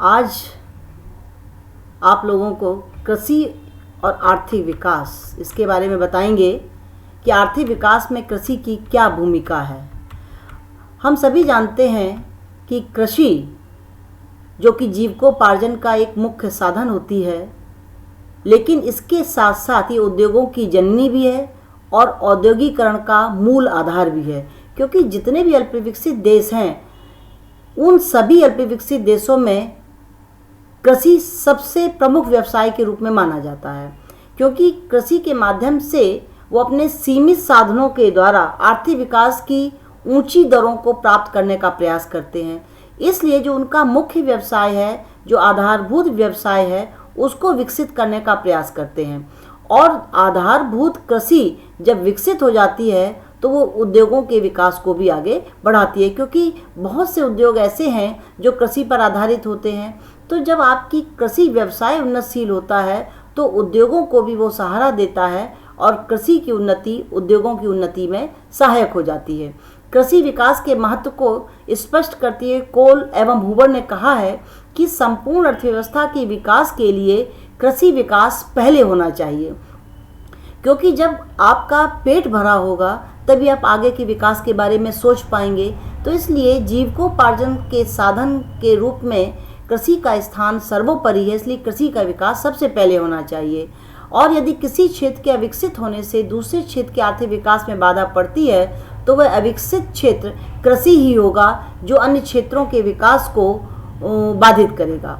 आज आप लोगों को कृषि और आर्थिक विकास इसके बारे में बताएंगे कि आर्थिक विकास में कृषि की क्या भूमिका है। हम सभी जानते हैं कि कृषि जो कि जीविकोपार्जन का एक मुख्य साधन होती है, लेकिन इसके साथ साथ ये उद्योगों की जननी भी है और औद्योगिकरण का मूल आधार भी है। क्योंकि जितने भी अल्पविकसित देश हैं, उन सभी अल्पविकसित देशों में कृषि सबसे प्रमुख व्यवसाय के रूप में माना जाता है, क्योंकि कृषि के माध्यम से वो अपने सीमित साधनों के द्वारा आर्थिक विकास की ऊंची दरों को प्राप्त करने का प्रयास करते हैं। इसलिए जो उनका मुख्य व्यवसाय है, जो आधारभूत व्यवसाय है, उसको विकसित करने का प्रयास करते हैं। और आधारभूत कृषि जब विकसित हो जाती है तो वो उद्योगों के विकास को भी आगे बढ़ाती है, क्योंकि बहुत से उद्योग ऐसे हैं जो कृषि पर आधारित होते हैं। तो जब आपकी कृषि व्यवसाय उन्नतशील होता है तो उद्योगों को भी वो सहारा देता है और कृषि की उन्नति उद्योगों की उन्नति में सहायक हो जाती है। कृषि विकास के महत्व को स्पष्ट करते हुए कोल एवं हुबर ने कहा है कि संपूर्ण अर्थव्यवस्था के विकास के लिए कृषि विकास पहले होना चाहिए, क्योंकि जब आपका पेट भरा होगा तभी आप आगे के विकास के बारे में सोच पाएंगे। तो इसलिए जीविकोपार्जन के साधन के रूप में कृषि का स्थान सर्वोपरि है, इसलिए कृषि का विकास सबसे पहले होना चाहिए। और यदि किसी क्षेत्र के अविकसित होने से दूसरे क्षेत्र के आर्थिक विकास में बाधा पड़ती है तो वह अविकसित क्षेत्र कृषि ही होगा जो अन्य क्षेत्रों के विकास को बाधित करेगा।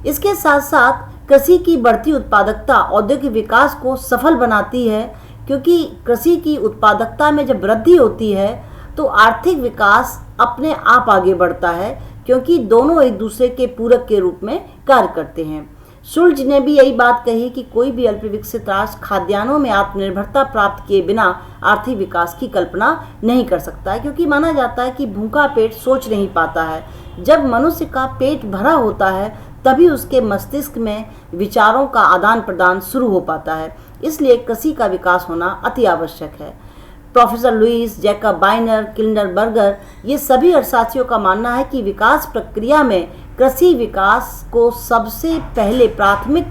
इसके साथ साथ कृषि की बढ़ती उत्पादकता औद्योगिक विकास को सफल बनाती है, क्योंकि कृषि की उत्पादकता में जब वृद्धि होती है तो आर्थिक विकास अपने आप आगे बढ़ता है, क्योंकि दोनों एक दूसरे के पूरक के रूप में कार्य करते हैं। शुल्ज ने भी यही बात कही कि कोई भी अल्पविकसित राष्ट्र खाद्यान्नों में आत्मनिर्भरता प्राप्त किए बिना आर्थिक विकास की कल्पना नहीं कर सकता है, क्योंकि माना जाता है कि भूखा पेट सोच नहीं पाता है। जब मनुष्य का पेट भरा होता है तभी उसके मस्तिष्क में विचारों का आदान प्रदान शुरू हो पाता है। इसलिए कृषि का विकास होना अति आवश्यक है। प्रोफेसर लुईस, जैकब बाइनर, किंडरबर्गर, ये सभी अर्थशास्त्रियों का मानना है कि विकास प्रक्रिया में कृषि विकास को सबसे पहले प्राथमिक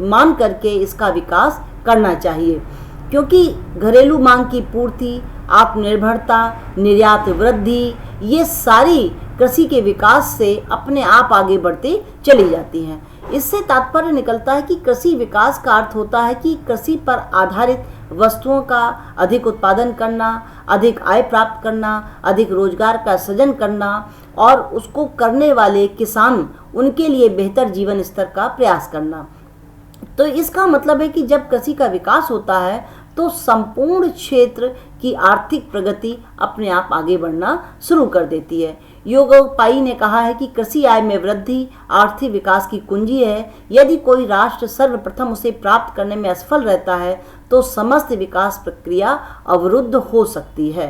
मान करके इसका विकास करना चाहिए, क्योंकि घरेलू मांग की पूर्ति, आत्मनिर्भरता, निर्यात वृद्धि, ये सारी कृषि के विकास से अपने आप आगे बढ़ती चली जाती हैं। इससे तात्पर्य निकलता है कि कृषि विकास का अर्थ होता है कि कृषि पर आधारित वस्तुओं का अधिक उत्पादन करना, अधिक आय प्राप्त करना, अधिक रोजगार का सृजन करना और उसको करने वाले किसान उनके लिए बेहतर जीवन स्तर का प्रयास करना। तो इसका मतलब है कि जब कृषि का विकास होता है तो संपूर्ण क्षेत्र की आर्थिक प्रगति अपने आप आगे बढ़ना शुरू कर देती है। योगोपाई ने कहा है कि कृषि आय में वृद्धि आर्थिक विकास की कुंजी है। यदि कोई राष्ट्र सर्वप्रथम उसे प्राप्त करने में असफल रहता है तो समस्त विकास प्रक्रिया अवरुद्ध हो सकती है।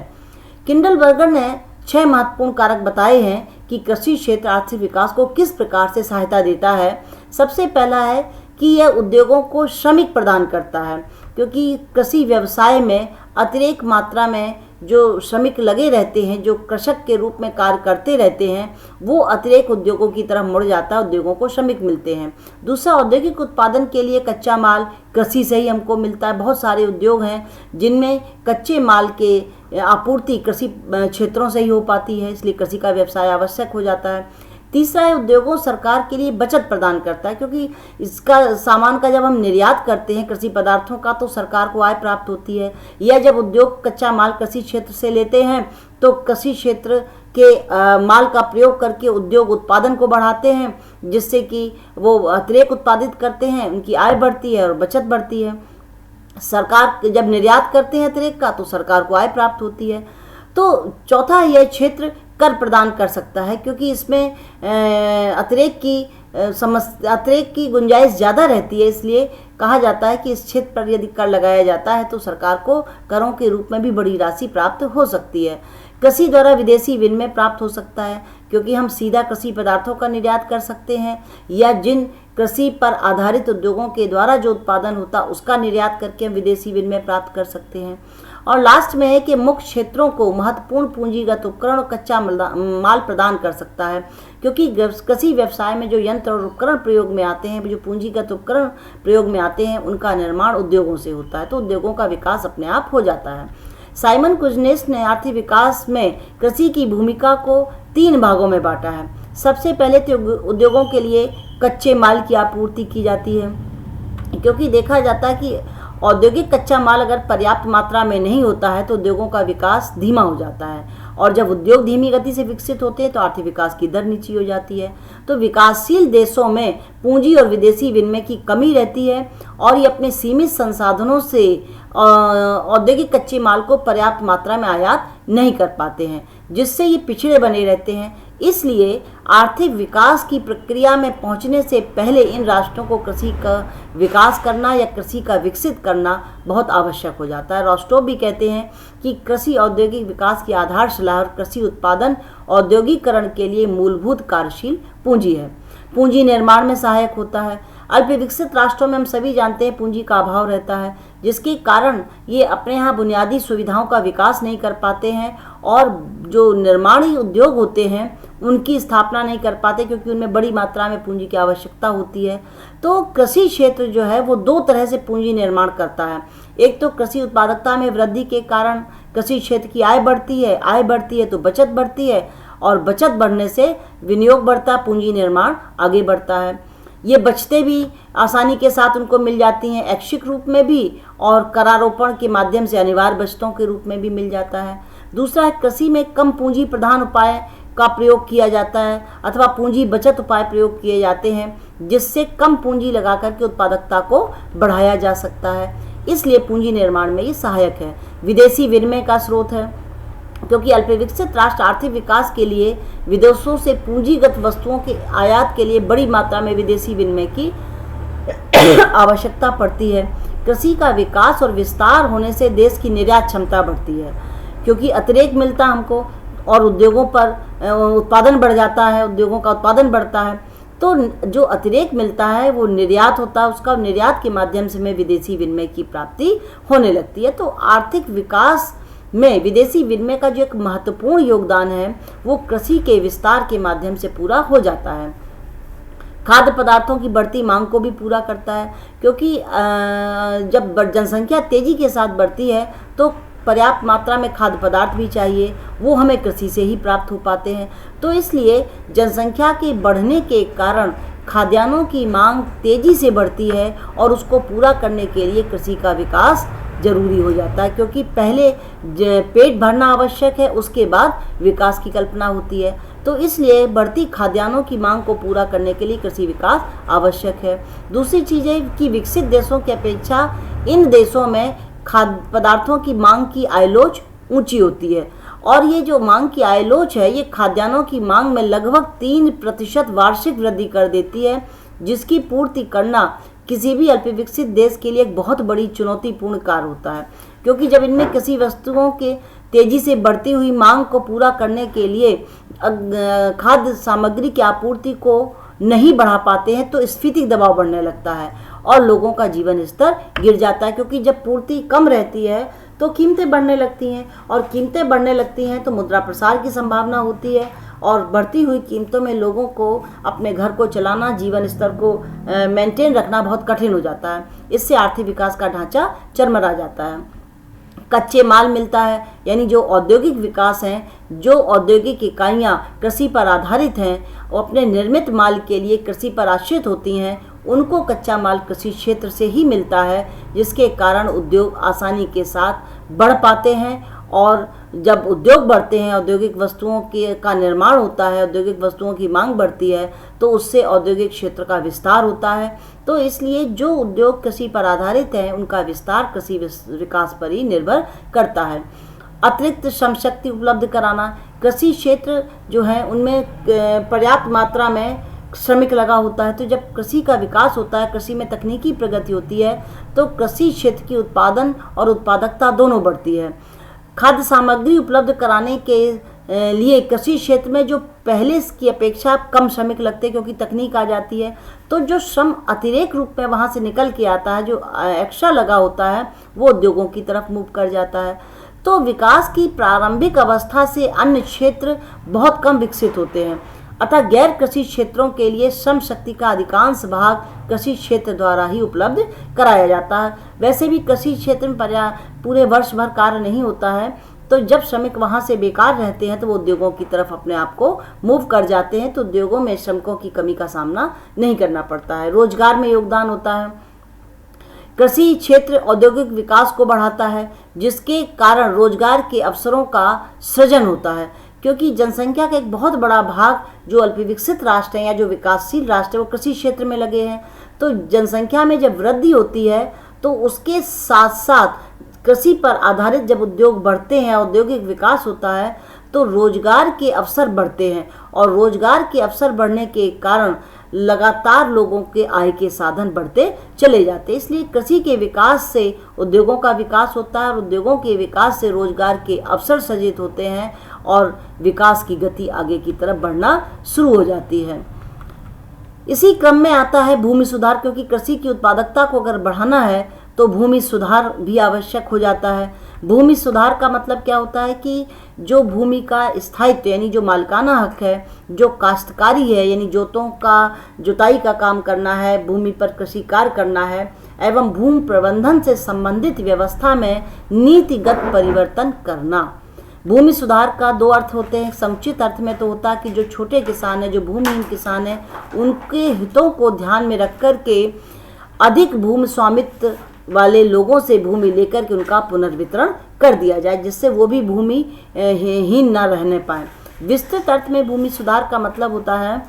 किंडलबर्गर ने 6 महत्वपूर्ण कारक बताए हैं कि कृषि क्षेत्र आर्थिक विकास को किस प्रकार से सहायता देता है। सबसे पहला है कि यह उद्योगों को श्रमिक प्रदान करता है, क्योंकि कृषि व्यवसाय में अतिरिक्त मात्रा में जो श्रमिक लगे रहते हैं, जो कृषक के रूप में कार्य करते रहते हैं, वो अतिरिक्त उद्योगों की तरफ मुड़ जाता है, उद्योगों को श्रमिक मिलते हैं। दूसरा, औद्योगिक उत्पादन के लिए कच्चा माल कृषि से ही हमको मिलता है। बहुत सारे उद्योग हैं जिनमें कच्चे माल के आपूर्ति कृषि क्षेत्रों से ही हो पाती है, इसलिए कृषि का व्यवसाय आवश्यक हो जाता है। तीसरा है, उद्योगों सरकार के लिए बचत प्रदान करता है, क्योंकि इसका सामान का जब हम निर्यात करते हैं कृषि पदार्थों का तो सरकार को आय प्राप्त होती है। या जब उद्योग कच्चा माल कृषि क्षेत्र से लेते हैं तो कृषि क्षेत्र के माल का प्रयोग करके उद्योग उत्पादन को बढ़ाते हैं, जिससे कि वो अतिरिक्त उत्पादित करते हैं, उनकी आय बढ़ती है और बचत बढ़ती है। सरकार जब निर्यात करते हैं अतिरिक्त का तो सरकार को आय प्राप्त होती है। तो चौथा, यह क्षेत्र कर प्रदान कर सकता है, क्योंकि इसमें अतिरिक्त की गुंजाइश ज़्यादा रहती है। इसलिए कहा जाता है कि इस क्षेत्र पर यदि कर लगाया जाता है तो सरकार को करों के रूप में भी बड़ी राशि प्राप्त हो सकती है। कृषि द्वारा विदेशी विनिमय प्राप्त हो सकता है, क्योंकि हम सीधा कृषि पदार्थों का निर्यात कर सकते हैं या जिन कृषि पर आधारित उद्योगों के द्वारा जो उत्पादन होता उसका निर्यात करके हम विदेशी विनिमय प्राप्त कर सकते हैं। और लास्ट में है कि मुख्य क्षेत्रों को महत्वपूर्ण पूंजीगत उपकरण और कच्चा माल प्रदान कर सकता है, क्योंकि कृषि व्यवसाय में जो यंत्र और उपकरण प्रयोग में आते हैं, जो पूंजीगत उपकरण प्रयोग में आते हैं, उनका निर्माण उद्योगों से होता है, तो उद्योगों का विकास अपने आप हो जाता है। साइमन कुजनेस ने आर्थिक विकास में कृषि की भूमिका को 3 भागों में बांटा है। सबसे पहले तो उद्योगों के लिए कच्चे माल की आपूर्ति की जाती है, क्योंकि देखा जाता है कि औद्योगिक कच्चा माल अगर पर्याप्त मात्रा में नहीं होता है तो उद्योगों का विकास धीमा हो जाता है, और जब उद्योग धीमी गति से विकसित होते हैं तो आर्थिक विकास की दर नीची हो जाती है। तो विकासशील देशों में पूंजी और विदेशी विनिमय की कमी रहती है, और ये अपने सीमित संसाधनों से औद्योगिक कच्चे माल को पर्याप्त मात्रा में आयात नहीं कर पाते हैं, जिससे ये पिछड़े बने रहते हैं। इसलिए आर्थिक विकास की प्रक्रिया में पहुंचने से पहले इन राष्ट्रों को कृषि का विकास करना या कृषि का विकसित करना बहुत आवश्यक हो जाता है। रोस्टोव भी कहते हैं कि कृषि औद्योगिक विकास की आधारशिला और कृषि उत्पादन औद्योगिकरण के लिए मूलभूत कार्यशील पूंजी है। पूंजी निर्माण में सहायक होता है। अल्पविकसित राष्ट्रों में हम सभी जानते हैं पूंजी का अभाव रहता है, जिसके कारण ये अपने यहाँ बुनियादी सुविधाओं का विकास नहीं कर पाते हैं, और जो निर्माणी उद्योग होते हैं उनकी स्थापना नहीं कर पाते, क्योंकि उनमें बड़ी मात्रा में पूंजी की आवश्यकता होती है। तो कृषि क्षेत्र जो है वो 2 तरह से पूंजी निर्माण करता है। एक तो कृषि उत्पादकता में वृद्धि के कारण कृषि क्षेत्र की आय बढ़ती है तो बचत बढ़ती है, और बचत बढ़ने से विनियोग बढ़ता है, पूंजी निर्माण आगे बढ़ता है। ये बचतें भी आसानी के साथ उनको मिल जाती हैं, ऐच्छिक रूप में भी और करारोपण के माध्यम से अनिवार्य बचतों के रूप में भी मिल जाता है। दूसरा है कृषि में कम पूंजी प्रधान उपाय का प्रयोग किया जाता है, अथवा पूंजी बचत उपाय प्रयोग किए जाते हैं, जिससे कम पूंजी लगा करके उत्पादकता को बढ़ाया जा सकता है। इसलिए पूंजी निर्माण में ये सहायक है। विदेशी विनिमय का स्रोत है, क्योंकि अल्पविकसित राष्ट्र आर्थिक विकास के लिए विदेशों से पूंजीगत वस्तुओं के आयात के लिए बड़ी मात्रा में विदेशी विनिमय की आवश्यकता पड़ती है। कृषि का विकास और विस्तार होने से देश की निर्यात क्षमता बढ़ती है, क्योंकि अतिरिक्त मिलता हमको और उद्योगों पर उत्पादन बढ़ जाता है, उद्योगों का उत्पादन बढ़ता है, तो जो अतिरिक्त मिलता है वो निर्यात होता है, उसका निर्यात के माध्यम से हमें विदेशी विनिमय की प्राप्ति होने लगती है। तो आर्थिक विकास में विदेशी विनिमय का जो एक महत्वपूर्ण योगदान है वो कृषि के विस्तार के माध्यम से पूरा हो जाता है। खाद्य पदार्थों की बढ़ती मांग को भी पूरा करता है, क्योंकि जब जनसंख्या तेजी के साथ बढ़ती है तो पर्याप्त मात्रा में खाद्य पदार्थ भी चाहिए, वो हमें कृषि से ही प्राप्त हो पाते हैं। तो इसलिए जनसंख्या के बढ़ने के कारण खाद्यान्नों की मांग तेजी से बढ़ती है, और उसको पूरा करने के लिए कृषि का विकास जरूरी हो जाता है, क्योंकि पहले पेट भरना आवश्यक है, उसके बाद विकास की कल्पना होती है। तो इसलिए बढ़ती खाद्यान्नों की मांग को पूरा करने के लिए कृषि विकास आवश्यक है। दूसरी चीज़ है कि विकसित देशों की अपेक्षा इन देशों में खाद्य पदार्थों की मांग की आयलोच ऊंची होती है, और ये जो मांग की आयलोच है ये खाद्यान्नों की मांग में लगभग 3% वार्षिक वृद्धि कर देती है, जिसकी पूर्ति करना किसी भी अल्पविकसित देश के लिए एक बहुत बड़ी चुनौतीपूर्ण कार्य होता है, क्योंकि जब इनमें किसी वस्तुओं के तेजी से बढ़ती हुई मांग को पूरा करने के लिए खाद्य सामग्री की आपूर्ति को नहीं बढ़ा पाते हैं तो स्फीति दबाव बढ़ने लगता है और लोगों का जीवन स्तर गिर जाता है, क्योंकि जब पूर्ति कम रहती है तो कीमतें बढ़ने लगती हैं, और कीमतें बढ़ने लगती हैं तो मुद्रा प्रसार की संभावना होती है, और बढ़ती हुई कीमतों में लोगों को अपने घर को चलाना, जीवन स्तर को मेंटेन रखना बहुत कठिन हो जाता है। इससे आर्थिक विकास का ढांचा चरमरा जाता है। कच्चे माल मिलता है, यानी जो औद्योगिक विकास हैं, जो औद्योगिक इकाइयाँ कृषि पर आधारित हैं, वो अपने निर्मित माल के लिए कृषि पर आश्रित होती हैं, उनको कच्चा माल कृषि क्षेत्र से ही मिलता है, जिसके कारण उद्योग आसानी के साथ बढ़ पाते हैं। और जब उद्योग बढ़ते हैं, औद्योगिक वस्तुओं का निर्माण होता है, औद्योगिक वस्तुओं की मांग बढ़ती है, तो उससे औद्योगिक क्षेत्र का विस्तार होता है। तो इसलिए जो उद्योग कृषि पर आधारित हैं, उनका विस्तार कृषि विकास पर ही निर्भर करता है। अतिरिक्त श्रम शक्ति उपलब्ध कराना, कृषि क्षेत्र जो है उनमें पर्याप्त मात्रा में श्रमिक लगा होता है, तो जब कृषि का विकास होता है, कृषि में तकनीकी प्रगति होती है, तो कृषि क्षेत्र की उत्पादन और उत्पादकता दोनों बढ़ती है। खाद्य सामग्री उपलब्ध कराने के लिए कृषि क्षेत्र में जो पहले की अपेक्षा कम श्रमिक लगते हैं, क्योंकि तकनीक आ जाती है, तो जो श्रम अतिरेक रूप में वहाँ से निकल के आता है, जो एक्स्ट्रा लगा होता है, वो उद्योगों की तरफ मूव कर जाता है। तो विकास की प्रारंभिक अवस्था से अन्य क्षेत्र बहुत कम विकसित होते हैं, अतः गैर कृषि क्षेत्रों के लिए श्रम शक्ति का अधिकांश भाग कृषि क्षेत्र द्वारा ही उपलब्ध कराया जाता है। वैसे भी कृषि क्षेत्र में पूरे वर्ष भर कार्य नहीं होता है, तो जब श्रमिक वहाँ से बेकार रहते हैं तो वो उद्योगों की तरफ अपने आप को मूव कर जाते हैं, तो उद्योगों में श्रमिकों की कमी का सामना नहीं करना पड़ता है। रोजगार में योगदान होता है। कृषि क्षेत्र औद्योगिक विकास को बढ़ाता है, जिसके कारण रोजगार के अवसरों का सृजन होता है, क्योंकि जनसंख्या का एक बहुत बड़ा भाग जो अल्पविकसित राष्ट्र हैं या जो विकासशील राष्ट्र है वो कृषि क्षेत्र में लगे हैं। तो जनसंख्या में जब वृद्धि होती है तो उसके साथ साथ कृषि पर आधारित जब उद्योग बढ़ते हैं, औद्योगिक विकास होता है, तो रोजगार के अवसर बढ़ते हैं, और रोजगार के अवसर बढ़ने के कारण लगातार लोगों के आय के साधन बढ़ते चले जाते हैं। इसलिए कृषि के विकास से उद्योगों का विकास होता है, और उद्योगों के विकास से रोजगार के अवसर सृजित होते हैं और विकास की गति आगे की तरफ बढ़ना शुरू हो जाती है। इसी क्रम में आता है भूमि सुधार, क्योंकि कृषि की उत्पादकता को अगर बढ़ाना है तो भूमि सुधार भी आवश्यक हो जाता है। भूमि सुधार का मतलब क्या होता है कि जो भूमि का स्थायित्व यानी जो मालिकाना हक है, जो काश्तकारी है यानी जुताई का काम करना है, भूमि पर कृषि कार्य करना है, एवं भूमि प्रबंधन से संबंधित व्यवस्था में नीतिगत परिवर्तन करना। भूमि सुधार का दो अर्थ होते हैं। समुचित अर्थ में तो होता है कि जो छोटे किसान हैं, जो भूमिहीन किसान हैं, उनके हितों को ध्यान में रख कर के अधिक भूमि स्वामित्व वाले लोगों से भूमि लेकर के उनका पुनर्वितरण कर दिया जाए, जिससे वो भी भूमि हीन न रहने पाए। विस्तृत अर्थ में भूमि सुधार का मतलब होता है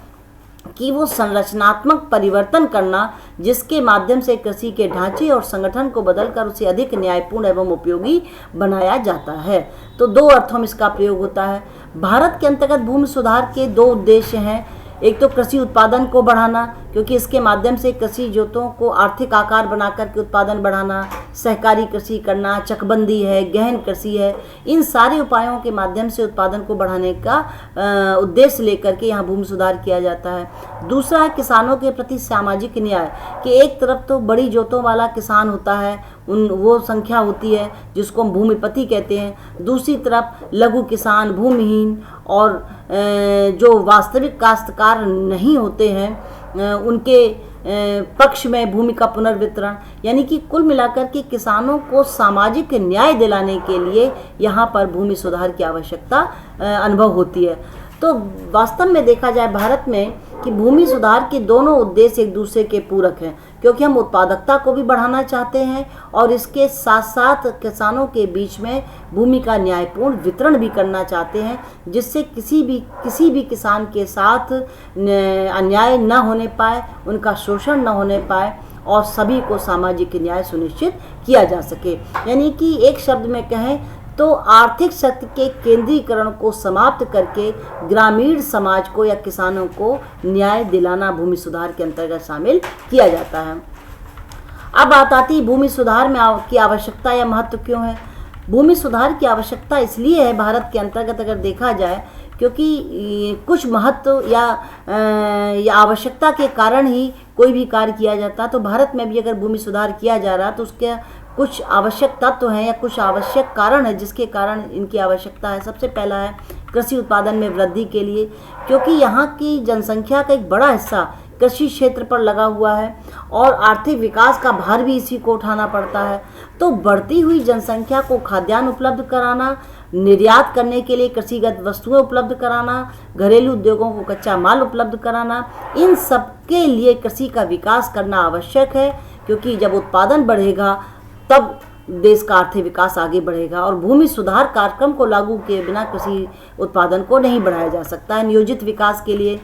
कि वो संरचनात्मक परिवर्तन करना, जिसके माध्यम से कृषि के ढांचे और संगठन को बदलकर उसे अधिक न्यायपूर्ण एवं उपयोगी बनाया जाता है। तो दो अर्थों में इसका प्रयोग होता है। भारत के अंतर्गत भूमि सुधार के दो उद्देश्य हैं। एक तो कृषि उत्पादन को बढ़ाना, क्योंकि इसके माध्यम से कृषि जोतों को आर्थिक आकार बनाकर के उत्पादन बढ़ाना, सहकारी कृषि करना, चकबंदी है, गहन कृषि है, इन सारे उपायों के माध्यम से उत्पादन को बढ़ाने का उद्देश्य लेकर के यहाँ भूमि सुधार किया जाता है। दूसरा है किसानों के प्रति सामाजिक न्याय, कि एक तरफ तो बड़ी जोतों वाला किसान होता है, वो संख्या होती है जिसको हम भूमिपति कहते हैं। दूसरी तरफ लघु किसान, भूमिहीन और जो वास्तविक काश्तकार नहीं होते हैं, उनके पक्ष में भूमि का पुनर्वितरण, यानी कि कुल मिलाकर के किसानों को सामाजिक न्याय दिलाने के लिए यहाँ पर भूमि सुधार की आवश्यकता अनुभव होती है। तो वास्तव में देखा जाए भारत में कि भूमि सुधार के दोनों उद्देश्य एक दूसरे के पूरक हैं, क्योंकि हम उत्पादकता को भी बढ़ाना चाहते हैं और इसके साथ साथ किसानों के बीच में भूमि का न्यायपूर्ण वितरण भी करना चाहते हैं, जिससे किसी भी किसान के साथ अन्याय न होने पाए, उनका शोषण न होने पाए और सभी को सामाजिक न्याय सुनिश्चित किया जा सके। यानी कि एक शब्द में कहें तो आर्थिक शक्ति के केंद्रीकरण को समाप्त करके ग्रामीण समाज को या किसानों को न्याय दिलाना भूमि सुधार के अंतर्गत शामिल किया जाता है। अब बात आती है भूमि सुधार में की आवश्यकता या महत्व क्यों है। भूमि सुधार की आवश्यकता इसलिए है भारत के अंतर्गत अगर देखा जाए, क्योंकि कुछ महत्व या आवश्यकता के कारण ही कोई भी कार्य किया जाता है। तो भारत में भी अगर भूमि सुधार किया जा रहा है तो उसके कुछ आवश्यक तत्व हैं या कुछ आवश्यक कारण है जिसके कारण इनकी आवश्यकता है। सबसे पहला है कृषि उत्पादन में वृद्धि के लिए, क्योंकि यहाँ की जनसंख्या का एक बड़ा हिस्सा कृषि क्षेत्र पर लगा हुआ है और आर्थिक विकास का भार भी इसी को उठाना पड़ता है। तो बढ़ती हुई जनसंख्या को खाद्यान्न उपलब्ध कराना, निर्यात करने के लिए कृषिगत वस्तुएं उपलब्ध कराना, घरेलू उद्योगों को कच्चा माल उपलब्ध कराना, इन सब के लिए कृषि का विकास करना आवश्यक है, क्योंकि जब उत्पादन बढ़ेगा तब देश का आर्थिक विकास आगे बढ़ेगा। और भूमि सुधार कार्यक्रम को लागू किए बिना कृषि उत्पादन को नहीं बढ़ाया जा सकता है। नियोजित विकास के लिए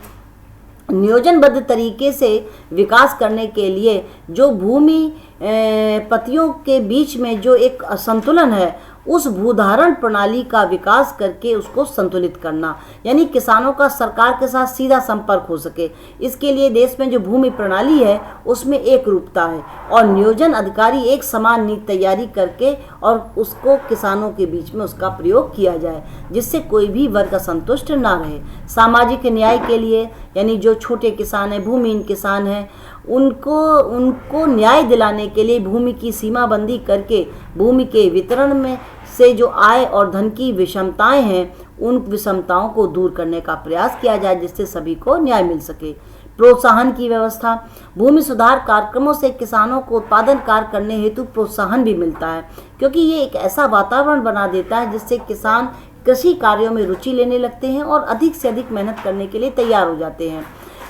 नियोजनबद्ध तरीके से विकास करने के लिए जो भूमि पतियों के बीच में जो एक असंतुलन है, उस भूधारण प्रणाली का विकास करके उसको संतुलित करना, यानी किसानों का सरकार के साथ सीधा संपर्क हो सके। इसके लिए देश में जो भूमि प्रणाली है उसमें एक रूपता है और नियोजन अधिकारी एक समान नीति तैयारी करके और उसको किसानों के बीच में उसका प्रयोग किया जाए, जिससे कोई भी वर्ग असंतुष्ट ना रहे। सामाजिक न्याय के लिए, यानी जो छोटे किसान हैं, भूमिहीन किसान हैं, उनको न्याय दिलाने के लिए भूमि की सीमाबंदी करके भूमि के वितरण में से जो आय और धन की विषमताएं हैं, उन विषमताओं को दूर करने का प्रयास किया जाए, जिससे सभी को न्याय मिल सके। प्रोत्साहन की व्यवस्था, भूमि सुधार कार्यक्रमों से किसानों को उत्पादन कार्य करने हेतु प्रोत्साहन भी मिलता है, क्योंकि ये एक ऐसा वातावरण बना देता है जिससे किसान कृषि कार्यों में रुचि लेने लगते हैं और अधिक से अधिक मेहनत करने के लिए तैयार हो जाते हैं।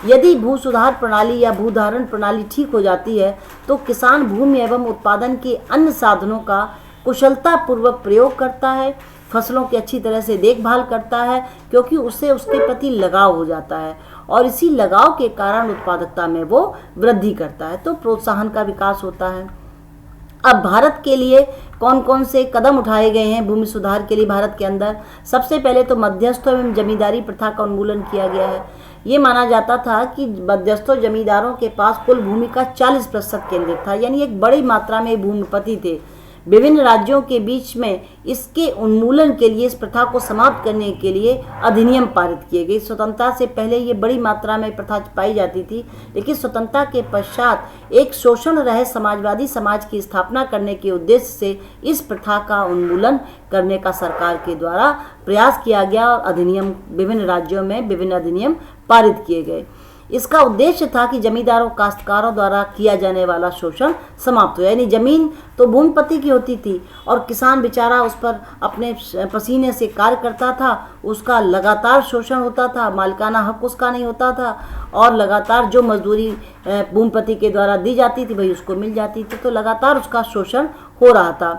यदि भू सुधार प्रणाली या भूधारण प्रणाली ठीक हो जाती है तो किसान भूमि एवं उत्पादन के अन्य साधनों का कुशलतापूर्वक प्रयोग करता है, फसलों की अच्छी तरह से देखभाल करता है, क्योंकि उससे उसके प्रति लगाव हो जाता है और इसी लगाव के कारण उत्पादकता में वो वृद्धि करता है, तो प्रोत्साहन का विकास होता है। अब भारत के लिए कौन कौन से कदम उठाए गए हैं भूमि सुधार के लिए भारत के अंदर? सबसे पहले तो मध्यस्थों एवं जमींदारी प्रथा का उन्मूलन किया गया है। ये माना जाता था कि मध्यस्थों जमींदारों के पास कुल भूमि का 40% केंद्रित था, यानी एक बड़ी मात्रा में भूमिपति थे। विभिन्न राज्यों के बीच में इसके उन्मूलन के लिए, इस प्रथा को समाप्त करने के लिए अधिनियम पारित किए गए। स्वतंत्रता से पहले ये बड़ी मात्रा में प्रथा पाई जाती थी, लेकिन स्वतंत्रता के पश्चात एक शोषण रहित समाजवादी समाज की स्थापना करने के उद्देश्य से इस प्रथा का उन्मूलन करने का सरकार के द्वारा प्रयास किया गया और अधिनियम, विभिन्न राज्यों में विभिन्न अधिनियम पारित किए गए। इसका उद्देश्य था कि जमींदारों काश्तकारों द्वारा किया जाने वाला शोषण समाप्त हो, यानी जमीन तो भूमिपति की होती थी और किसान बेचारा उस पर अपने पसीने से कार्य करता था, उसका लगातार शोषण होता था, मालिकाना हक उसका नहीं होता था और लगातार जो मजदूरी भूमिपति के द्वारा दी जाती थी वही उसको मिल जाती थी, तो लगातार उसका शोषण हो रहा था।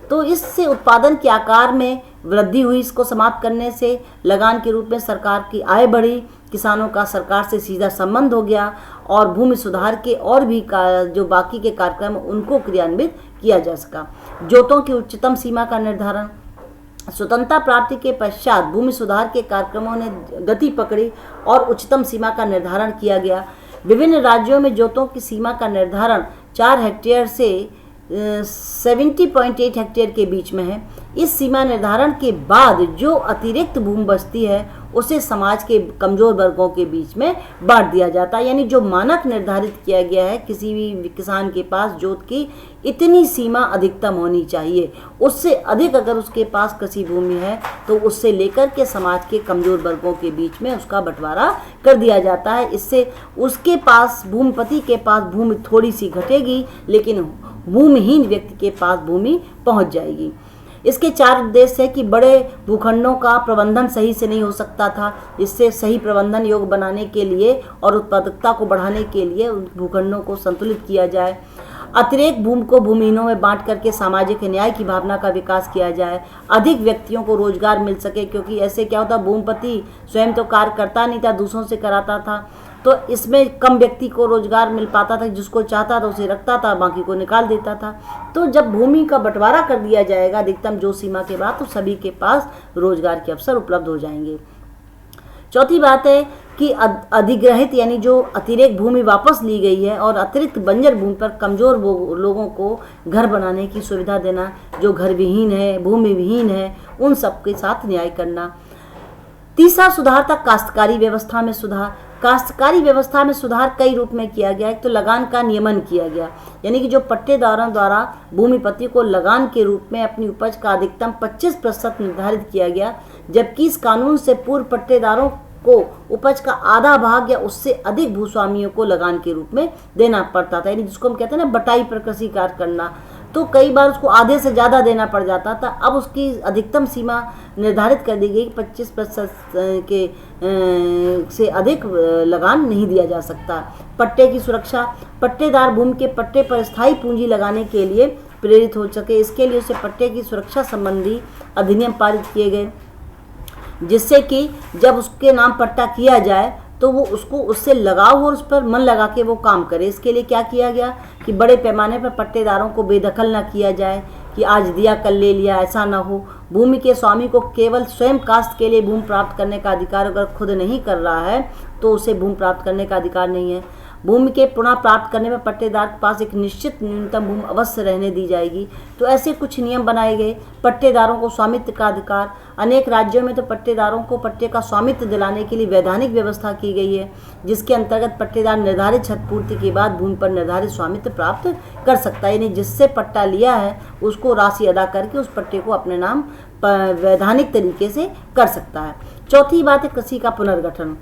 तो इससे उत्पादन के आकार में वृद्धि हुई। इसको समाप्त करने से लगान के रूप में सरकार की आय बढ़ी, किसानों का सरकार से सीधा संबंध हो गया और भूमि सुधार के और भी जो बाकी के कार्यक्रम उनको क्रियान्वित किया जा सका। जोतों की उच्चतम सीमा का निर्धारण, स्वतंत्रता प्राप्ति के पश्चात भूमि सुधार के कार्यक्रमों ने गति पकड़ी और उच्चतम सीमा का निर्धारण किया गया। विभिन्न राज्यों में जोतों की सीमा का निर्धारण 4 हेक्टेयर से 70.8 हेक्टेयर के बीच में है। इस सीमा निर्धारण के बाद जो अतिरिक्त भूमि बचती है उसे समाज के कमजोर वर्गों के बीच में बांट दिया जाता है, यानी जो मानक निर्धारित किया गया है किसी भी किसान के पास जोत की इतनी सीमा अधिकतम होनी चाहिए, उससे अधिक अगर उसके पास कृषि भूमि है तो उससे लेकर के समाज के कमजोर वर्गों के बीच में उसका बंटवारा कर दिया जाता है। इससे उसके पास, भूमिपति के पास भूमि थोड़ी सी घटेगी, लेकिन भूमिहीन व्यक्ति के पास भूमि पहुंच जाएगी। इसके 4 उद्देश्य है कि बड़े भूखंडों का प्रबंधन सही से नहीं हो सकता था, इससे सही प्रबंधन योग्य बनाने के लिए और उत्पादकता को बढ़ाने के लिए उन भूखंडों को संतुलित किया जाए। अतिरिक्त भूमि को भूमिहीनों में बांट करके सामाजिक न्याय की भावना का विकास किया जाए। अधिक व्यक्तियों को रोजगार मिल सके, क्योंकि ऐसे क्या होता, भूमिपति स्वयं तो कार्य करता नहीं था, दूसरों से कराता था, तो इसमें कम व्यक्ति को रोजगार मिल पाता था, जिसको चाहता था उसे रखता था, बाकी को निकाल देता था। तो जब भूमि का बंटवारा कर दिया जाएगा अधिकतम जो सीमा के बाद, तो सभी के पास रोजगार के अवसर उपलब्ध हो जाएंगे। चौथी बात है कि अधिग्रहित यानी जो अतिरिक्त भूमि वापस ली गई है और अतिरिक्त बंजर भूमि पर कमजोर लोगों को घर बनाने की सुविधा देना, जो घर विहीन है, भूमि विहीन है, उन सबके साथ न्याय करना। तीसरा सुधार था काश्तकारी व्यवस्था में सुधार। काश्तकारी व्यवस्था में सुधार कई रूप में किया गया। एक तो लगान का नियमन किया गया, यानी कि जो पट्टेदारों द्वारा भूमिपति को लगान के रूप में अपनी उपज का अधिकतम 25% निर्धारित किया गया, जबकि इस कानून से पूर्व पट्टेदारों को उपज का आधा भाग या उससे अधिक भूस्वामियों को लगान के रूप में देना पड़ता था, यानी जिसको हम कहते हैं ना बटाई पर कृषि कार्य करना, तो कई बार उसको आधे से ज़्यादा देना पड़ जाता था। अब उसकी अधिकतम सीमा निर्धारित कर दी गई कि 25% के से अधिक लगान नहीं दिया जा सकता। पट्टे की सुरक्षा, पट्टेदार भूमि के पट्टे पर स्थायी पूंजी लगाने के लिए प्रेरित हो सके, इसके लिए उसे पट्टे की सुरक्षा संबंधी अधिनियम पारित किए गए, जिससे कि जब उसके नाम पट्टा किया जाए तो वो उसको उससे लगाव और उस पर मन लगा के वो काम करे। इसके लिए क्या किया गया कि बड़े पैमाने पर पट्टेदारों को बेदखल न किया जाए कि आज दिया कल ले लिया, ऐसा ना हो। भूमि के स्वामी को केवल स्वयं काश्त के लिए भूमि प्राप्त करने का अधिकार अगर खुद नहीं कर रहा है तो उसे भूमि प्राप्त करने का अधिकार नहीं है। भूमि के पुनः प्राप्त करने में पट्टेदार के पास एक निश्चित न्यूनतम भूमि अवश्य रहने दी जाएगी। तो ऐसे कुछ नियम बनाए गए। पट्टेदारों को स्वामित्व का अधिकार, अनेक राज्यों में तो पट्टेदारों को पट्टे का स्वामित्व दिलाने के लिए वैधानिक व्यवस्था की गई है, जिसके अंतर्गत पट्टेदार निर्धारित क्षतिपूर्ति के बाद भूमि पर निर्धारित स्वामित्व प्राप्त कर सकता है। यानी जिससे पट्टा लिया है उसको राशि अदा करके उस पट्टे को अपने नाम वैधानिक तरीके से कर सकता है। चौथी बात है कृषि का पुनर्गठन।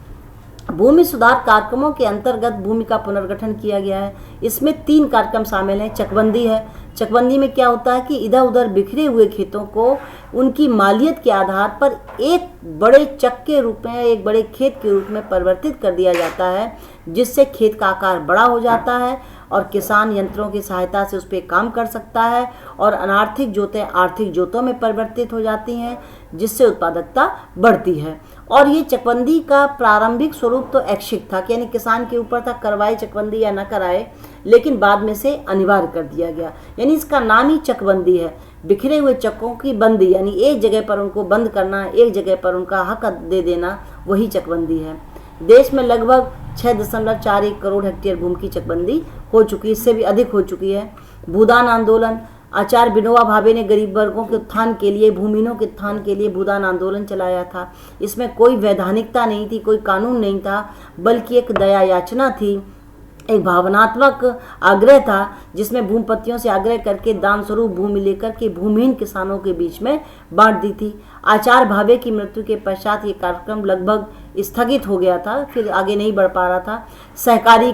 भूमि सुधार कार्यक्रमों के अंतर्गत भूमि का पुनर्गठन किया गया है। इसमें 3 कार्यक्रम शामिल हैं। चकबंदी है। चकबंदी में क्या होता है कि इधर उधर बिखरे हुए खेतों को उनकी मालियत के आधार पर एक बड़े चक के रूप में, एक बड़े खेत के रूप में परिवर्तित कर दिया जाता है, जिससे खेत का आकार बड़ा हो जाता है और किसान यंत्रों की सहायता से उस पर काम कर सकता है और अनार्थिक जोतें आर्थिक जोतों में परिवर्तित हो जाती हैं, जिससे उत्पादकता बढ़ती है। और ये चकबंदी का प्रारंभिक स्वरूप तो ऐच्छिक था, यानी किसान के ऊपर था करवाए चकबंदी या न कराए, लेकिन बाद में से अनिवार्य कर दिया गया। यानी इसका नाम ही चकबंदी है। बिखरे हुए चक्कों की बंदी, यानी एक जगह पर उनको बंद करना, एक जगह पर उनका हक दे देना, वही चकबंदी है। देश में लगभग 6.41 करोड़ हेक्टेयर भूमि की चकबंदी हो चुकी है, इससे भी अधिक हो चुकी है। भूदान आंदोलन, आचार्य विनोबा भावे ने गरीब वर्गों के उत्थान के लिए, भूमिहीनों के उत्थान के लिए भूदान आंदोलन चलाया था। इसमें कोई वैधानिकता नहीं थी, कोई कानून नहीं था, बल्कि एक दया याचना थी, एक भावनात्मक आग्रह था, जिसमें भूमिपतियों से आग्रह करके दान स्वरूप भूमि लेकर के भूमिहीन किसानों के बीच में बांट दी थी। आचार्य भावे की मृत्यु के पश्चात ये कार्यक्रम लगभग स्थगित हो गया था, फिर आगे नहीं बढ़ पा रहा था। सहकारी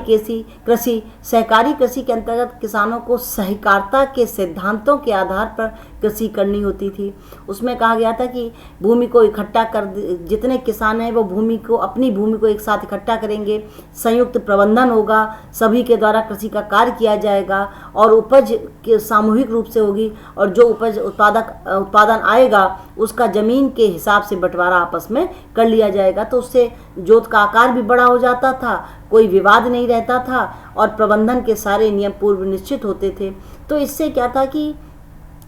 सहकारी कृषि के अंतर्गत किसानों को सहकारिता के सिद्धांतों के आधार पर कृषि करनी होती थी। उसमें कहा गया था कि भूमि को इकट्ठा कर, जितने किसान हैं वो भूमि को, अपनी भूमि को एक साथ इकट्ठा करेंगे, संयुक्त प्रबंधन होगा, सभी के द्वारा कृषि का कार्य किया जाएगा और उपज सामूहिक रूप से होगी, और जो उपज उत्पादन आएगा उसका जमीन के हिसाब से बंटवारा आपस में कर लिया जाएगा। तो उससे जोत का आकार भी बड़ा हो जाता था, कोई विवाद नहीं रहता था और प्रबंधन के सारे नियम पूर्व निश्चित होते थे। तो इससे क्या था कि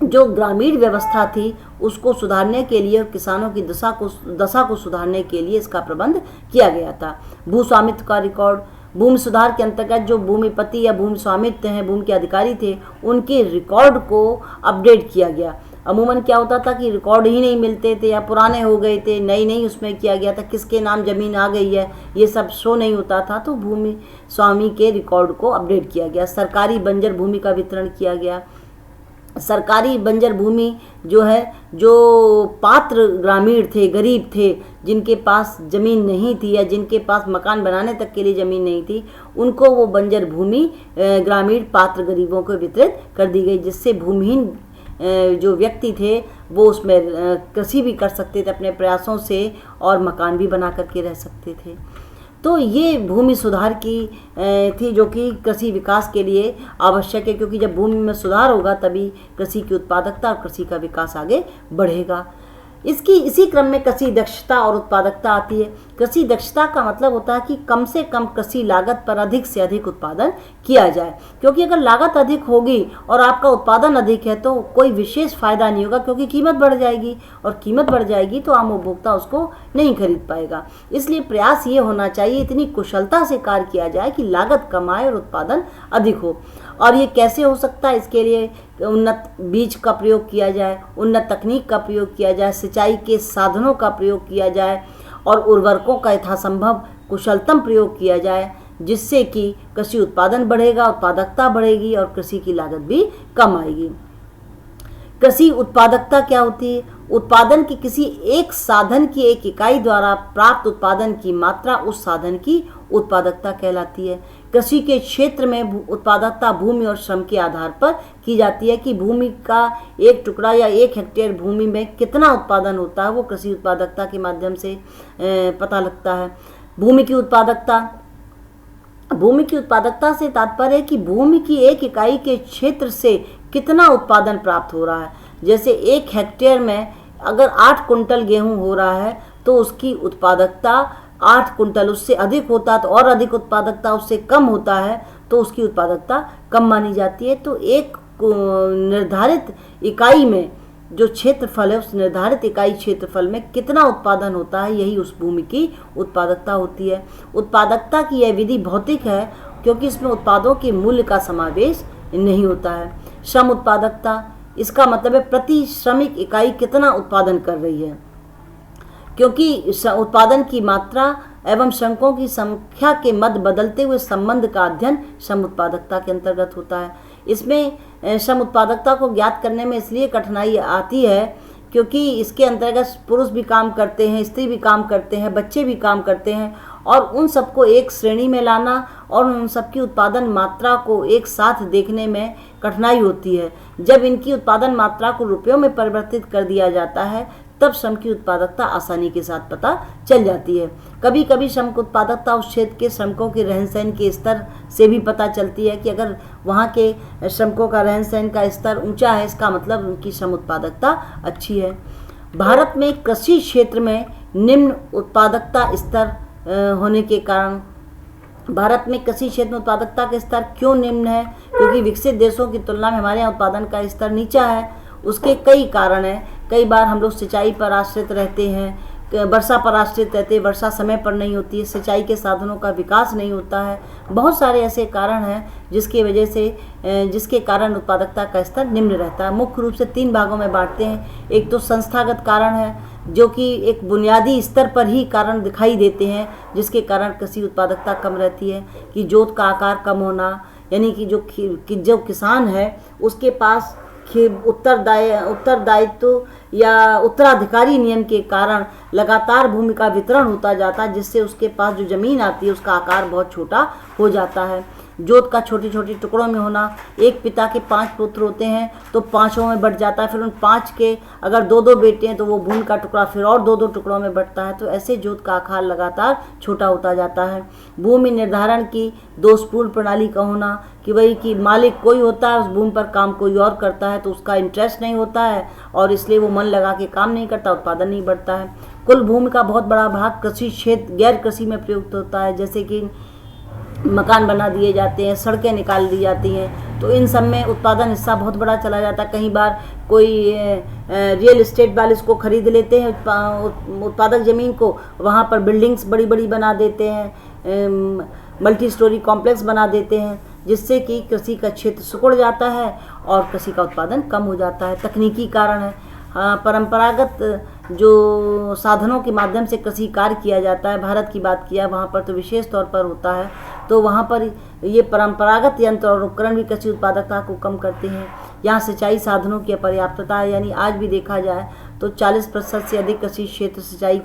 जो ग्रामीण व्यवस्था थी उसको सुधारने के लिए, किसानों की दशा को सुधारने के लिए इसका प्रबंध किया गया था। भू स्वामित्व का रिकॉर्ड, भूमि सुधार के अंतर्गत जो भूमिपति या भूमि स्वामित्व हैं, भूमि के अधिकारी थे, उनके रिकॉर्ड को अपडेट किया गया। अमूमन क्या होता था कि रिकॉर्ड ही नहीं मिलते थे या पुराने हो गए थे, नई उसमें किया गया था, किसके नाम ज़मीन आ गई है ये सब शो नहीं होता था। तो भूमि स्वामी के रिकॉर्ड को अपडेट किया गया। सरकारी बंजर भूमि का वितरण किया गया। सरकारी बंजर भूमि जो है, जो पात्र ग्रामीण थे, गरीब थे, जिनके पास ज़मीन नहीं थी या जिनके पास मकान बनाने तक के लिए ज़मीन नहीं थी, उनको वो बंजर भूमि ग्रामीण पात्र गरीबों को वितरित कर दी गई, जिससे भूमिहीन जो व्यक्ति थे वो उसमें कृषि भी कर सकते थे अपने प्रयासों से और मकान भी बना करके रह सकते थे। तो ये भूमि सुधार की थी, जो कि कृषि विकास के लिए आवश्यक है, क्योंकि जब भूमि में सुधार होगा तभी कृषि की उत्पादकता और कृषि का विकास आगे बढ़ेगा। इसी क्रम में कृषि दक्षता और उत्पादकता आती है। कृषि दक्षता का मतलब होता है कि कम से कम कृषि लागत पर अधिक से अधिक उत्पादन किया जाए, क्योंकि अगर लागत अधिक होगी और आपका उत्पादन अधिक है तो कोई विशेष फायदा नहीं होगा, क्योंकि कीमत बढ़ जाएगी और कीमत बढ़ जाएगी तो आम उपभोक्ता उसको नहीं खरीद पाएगा। इसलिए प्रयास ये होना चाहिए, इतनी कुशलता से कार्य किया जाए कि लागत कम आए और उत्पादन अधिक हो। और ये कैसे हो सकता है? इसके लिए उन्नत बीज का प्रयोग किया जाए, उन्नत तकनीक का प्रयोग किया जाए, सिंचाई के साधनों का प्रयोग किया जाए और उर्वरकों का यथासंभव कुशलतम प्रयोग किया जाए, जिससे कि कृषि उत्पादन बढ़ेगा, उत्पादकता बढ़ेगी और कृषि की लागत भी कम आएगी। कृषि उत्पादकता क्या होती है? उत्पादन की किसी एक साधन की एक इकाई द्वारा प्राप्त उत्पादन की मात्रा उस साधन की उत्पादकता कहलाती है। कृषि के क्षेत्र में उत्पादकता भूमि और श्रम के आधार पर की जाती है कि भूमि का एक टुकड़ा या 1 हेक्टेयर भूमि में कितना उत्पादन होता है, वो कृषि उत्पादकता के माध्यम से पता लगता है। भूमि की उत्पादकता से तात्पर्य है कि भूमि की एक इकाई के क्षेत्र से कितना उत्पादन प्राप्त हो रहा है। जैसे 1 हेक्टेयर में अगर 8 कुंटल गेहूं हो रहा है तो उसकी उत्पादकता 8 कुंटल, उससे अधिक होता तो और अधिक उत्पादकता, उससे कम होता है तो उसकी उत्पादकता कम मानी जाती है। तो एक निर्धारित इकाई में जो क्षेत्रफल है, उस निर्धारित इकाई क्षेत्रफल में कितना उत्पादन होता है, यही उस भूमि की उत्पादकता होती है। उत्पादकता की यह विधि भौतिक है क्योंकि इसमें उत्पादों के मूल्य का समावेश नहीं होता है। श्रम उत्पादकता, इसका मतलब है प्रति श्रमिक इकाई कितना उत्पादन कर रही है, क्योंकि उत्पादन की मात्रा एवं श्रमिकों की संख्या के मध्य बदलते हुए संबंध का अध्ययन श्रम उत्पादकता के अंतर्गत होता है। इसमें श्रम उत्पादकता को ज्ञात करने में इसलिए कठिनाई आती है क्योंकि इसके अंतर्गत पुरुष भी काम करते हैं, स्त्री भी काम करते हैं, बच्चे भी काम करते हैं, और उन सबको एक श्रेणी में लाना और उन सबकी उत्पादन मात्रा को एक साथ देखने में कठिनाई होती है। जब इनकी उत्पादन मात्रा को रुपयों में परिवर्तित कर दिया जाता है तब श्रम की उत्पादकता आसानी के साथ पता चल जाती है। कभी कभी श्रम की उत्पादकता उस क्षेत्र के श्रमिकों के रहन सहन के स्तर से भी पता चलती है कि अगर वहाँ के श्रमिकों का रहन सहन का स्तर ऊंचा है, इसका मतलब उनकी श्रम उत्पादकता अच्छी है। भारत में कृषि क्षेत्र में निम्न उत्पादकता स्तर होने के कारण, भारत में कृषि क्षेत्र में उत्पादकता का स्तर क्यों निम्न है? क्योंकि विकसित देशों की तुलना में हमारे यहाँ उत्पादन का स्तर नीचा है। उसके कई कारण हैं। कई बार हम लोग सिंचाई पर आश्रित रहते हैं, वर्षा पर आश्रित रहते हैं, वर्षा समय पर नहीं होती है, सिंचाई के साधनों का विकास नहीं होता है। बहुत सारे ऐसे कारण हैं जिसके कारण उत्पादकता का स्तर निम्न रहता है। मुख्य रूप से 3 भागों में बांटते हैं। एक तो संस्थागत कारण है, जो कि एक बुनियादी स्तर पर ही कारण दिखाई देते हैं, जिसके कारण कृषि उत्पादकता कम रहती है, कि जोत का आकार कम होना, यानी कि जो किसान है उसके पास उत्तरदायित्व या उत्तराधिकारी नियम के कारण लगातार भूमि का वितरण होता जाता है, जिससे उसके पास जो ज़मीन आती है उसका आकार बहुत छोटा हो जाता है। जोत का छोटे छोटे टुकड़ों में होना, एक पिता के 5 पुत्र होते हैं तो 5 में बंट जाता है, फिर उन 5 के अगर 2-2 बेटे हैं तो वो भूमि का टुकड़ा फिर और 2-2 टुकड़ों में बंटता है। तो ऐसे जोत का आकार लगातार छोटा होता जाता है। भूमि निर्धारण की दोषपूर्ण प्रणाली का होना, कि वही कि मालिक कोई होता है, उस भूमि पर काम कोई और करता है, तो उसका इंटरेस्ट नहीं होता है और इसलिए वो मन लगा के काम नहीं करता, उत्पादन नहीं बढ़ता है। कुल भूमि का बहुत बड़ा भाग कृषि क्षेत्र गैर कृषि में प्रयुक्त होता है, जैसे कि मकान बना दिए जाते हैं, सड़कें निकाल दी जाती हैं, तो इन सब में उत्पादन हिस्सा बहुत बड़ा चला जाता है। कई बार कोई रियल एस्टेट वाले इसको खरीद लेते हैं, उत्पादक ज़मीन को, वहाँ पर बिल्डिंग्स बड़ी बड़ी बना देते हैं, मल्टी स्टोरी कॉम्प्लेक्स बना देते हैं, जिससे कि कृषि का क्षेत्र सिकुड़ जाता है और कृषि का उत्पादन कम हो जाता है। तकनीकी कारण है। परंपरागत जो साधनों के माध्यम से कृषि कार्य किया जाता है, भारत की बात किया वहाँ पर तो विशेष तौर पर होता है, तो वहाँ पर ये परंपरागत यंत्र और उपकरण भी कृषि उत्पादकता को कम करते हैं। यहाँ सिंचाई साधनों की अपर्याप्तता है, यानी आज भी देखा जाए तो 40% से अधिक कृषि क्षेत्र सिंचाई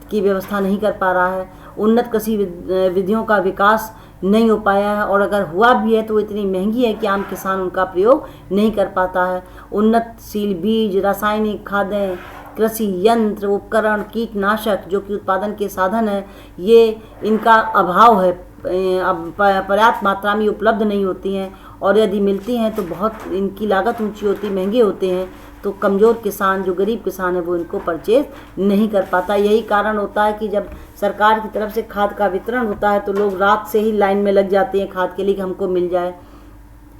की व्यवस्था नहीं कर पा रहा है। उन्नत कृषि विधियों का विकास नहीं हो पाया है, और अगर हुआ भी है तो वो इतनी महंगी है कि आम किसान उनका प्रयोग नहीं कर पाता है। उन्नतशील बीज, रासायनिक खादें, कृषि यंत्र, उपकरण, कीटनाशक जो कि उत्पादन के साधन है, ये इनका अभाव है, पर्याप्त मात्रा में उपलब्ध नहीं होती हैं, और यदि मिलती हैं तो बहुत इनकी लागत ऊंची होती, महंगे होते हैं, तो कमज़ोर किसान, जो गरीब किसान है, वो इनको परचेज नहीं कर पाता। यही कारण होता है कि जब सरकार की तरफ से खाद का वितरण होता है तो लोग रात से ही लाइन में लग जाते हैं खाद के लिए कि हमको मिल जाए,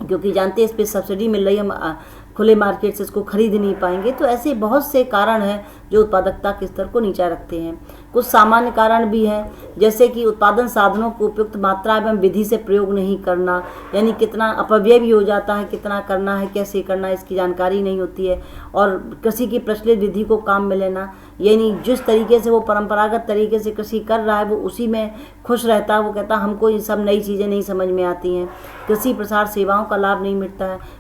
क्योंकि जानते हैं इस पर सब्सिडी मिल रही है, हम खुले मार्केट से इसको खरीद नहीं पाएंगे। तो ऐसे बहुत से कारण हैं जो उत्पादकता के स्तर को नीचा रखते हैं। कुछ सामान्य कारण भी हैं, जैसे कि उत्पादन साधनों को उपयुक्त मात्रा एवं विधि से प्रयोग नहीं करना, यानी कितना अपव्यय भी हो जाता है, कितना करना है, कैसे करना है, इसकी जानकारी नहीं होती है। और कृषि की प्रचलित विधि को काम में लेना, यानी जिस तरीके से वो परंपरागत तरीके से कृषि कर रहा है वो उसी में खुश रहता है, वो कहता है हमको ये सब नई चीज़ें नहीं समझ में आती हैं। कृषि प्रसार सेवाओं का लाभ नहीं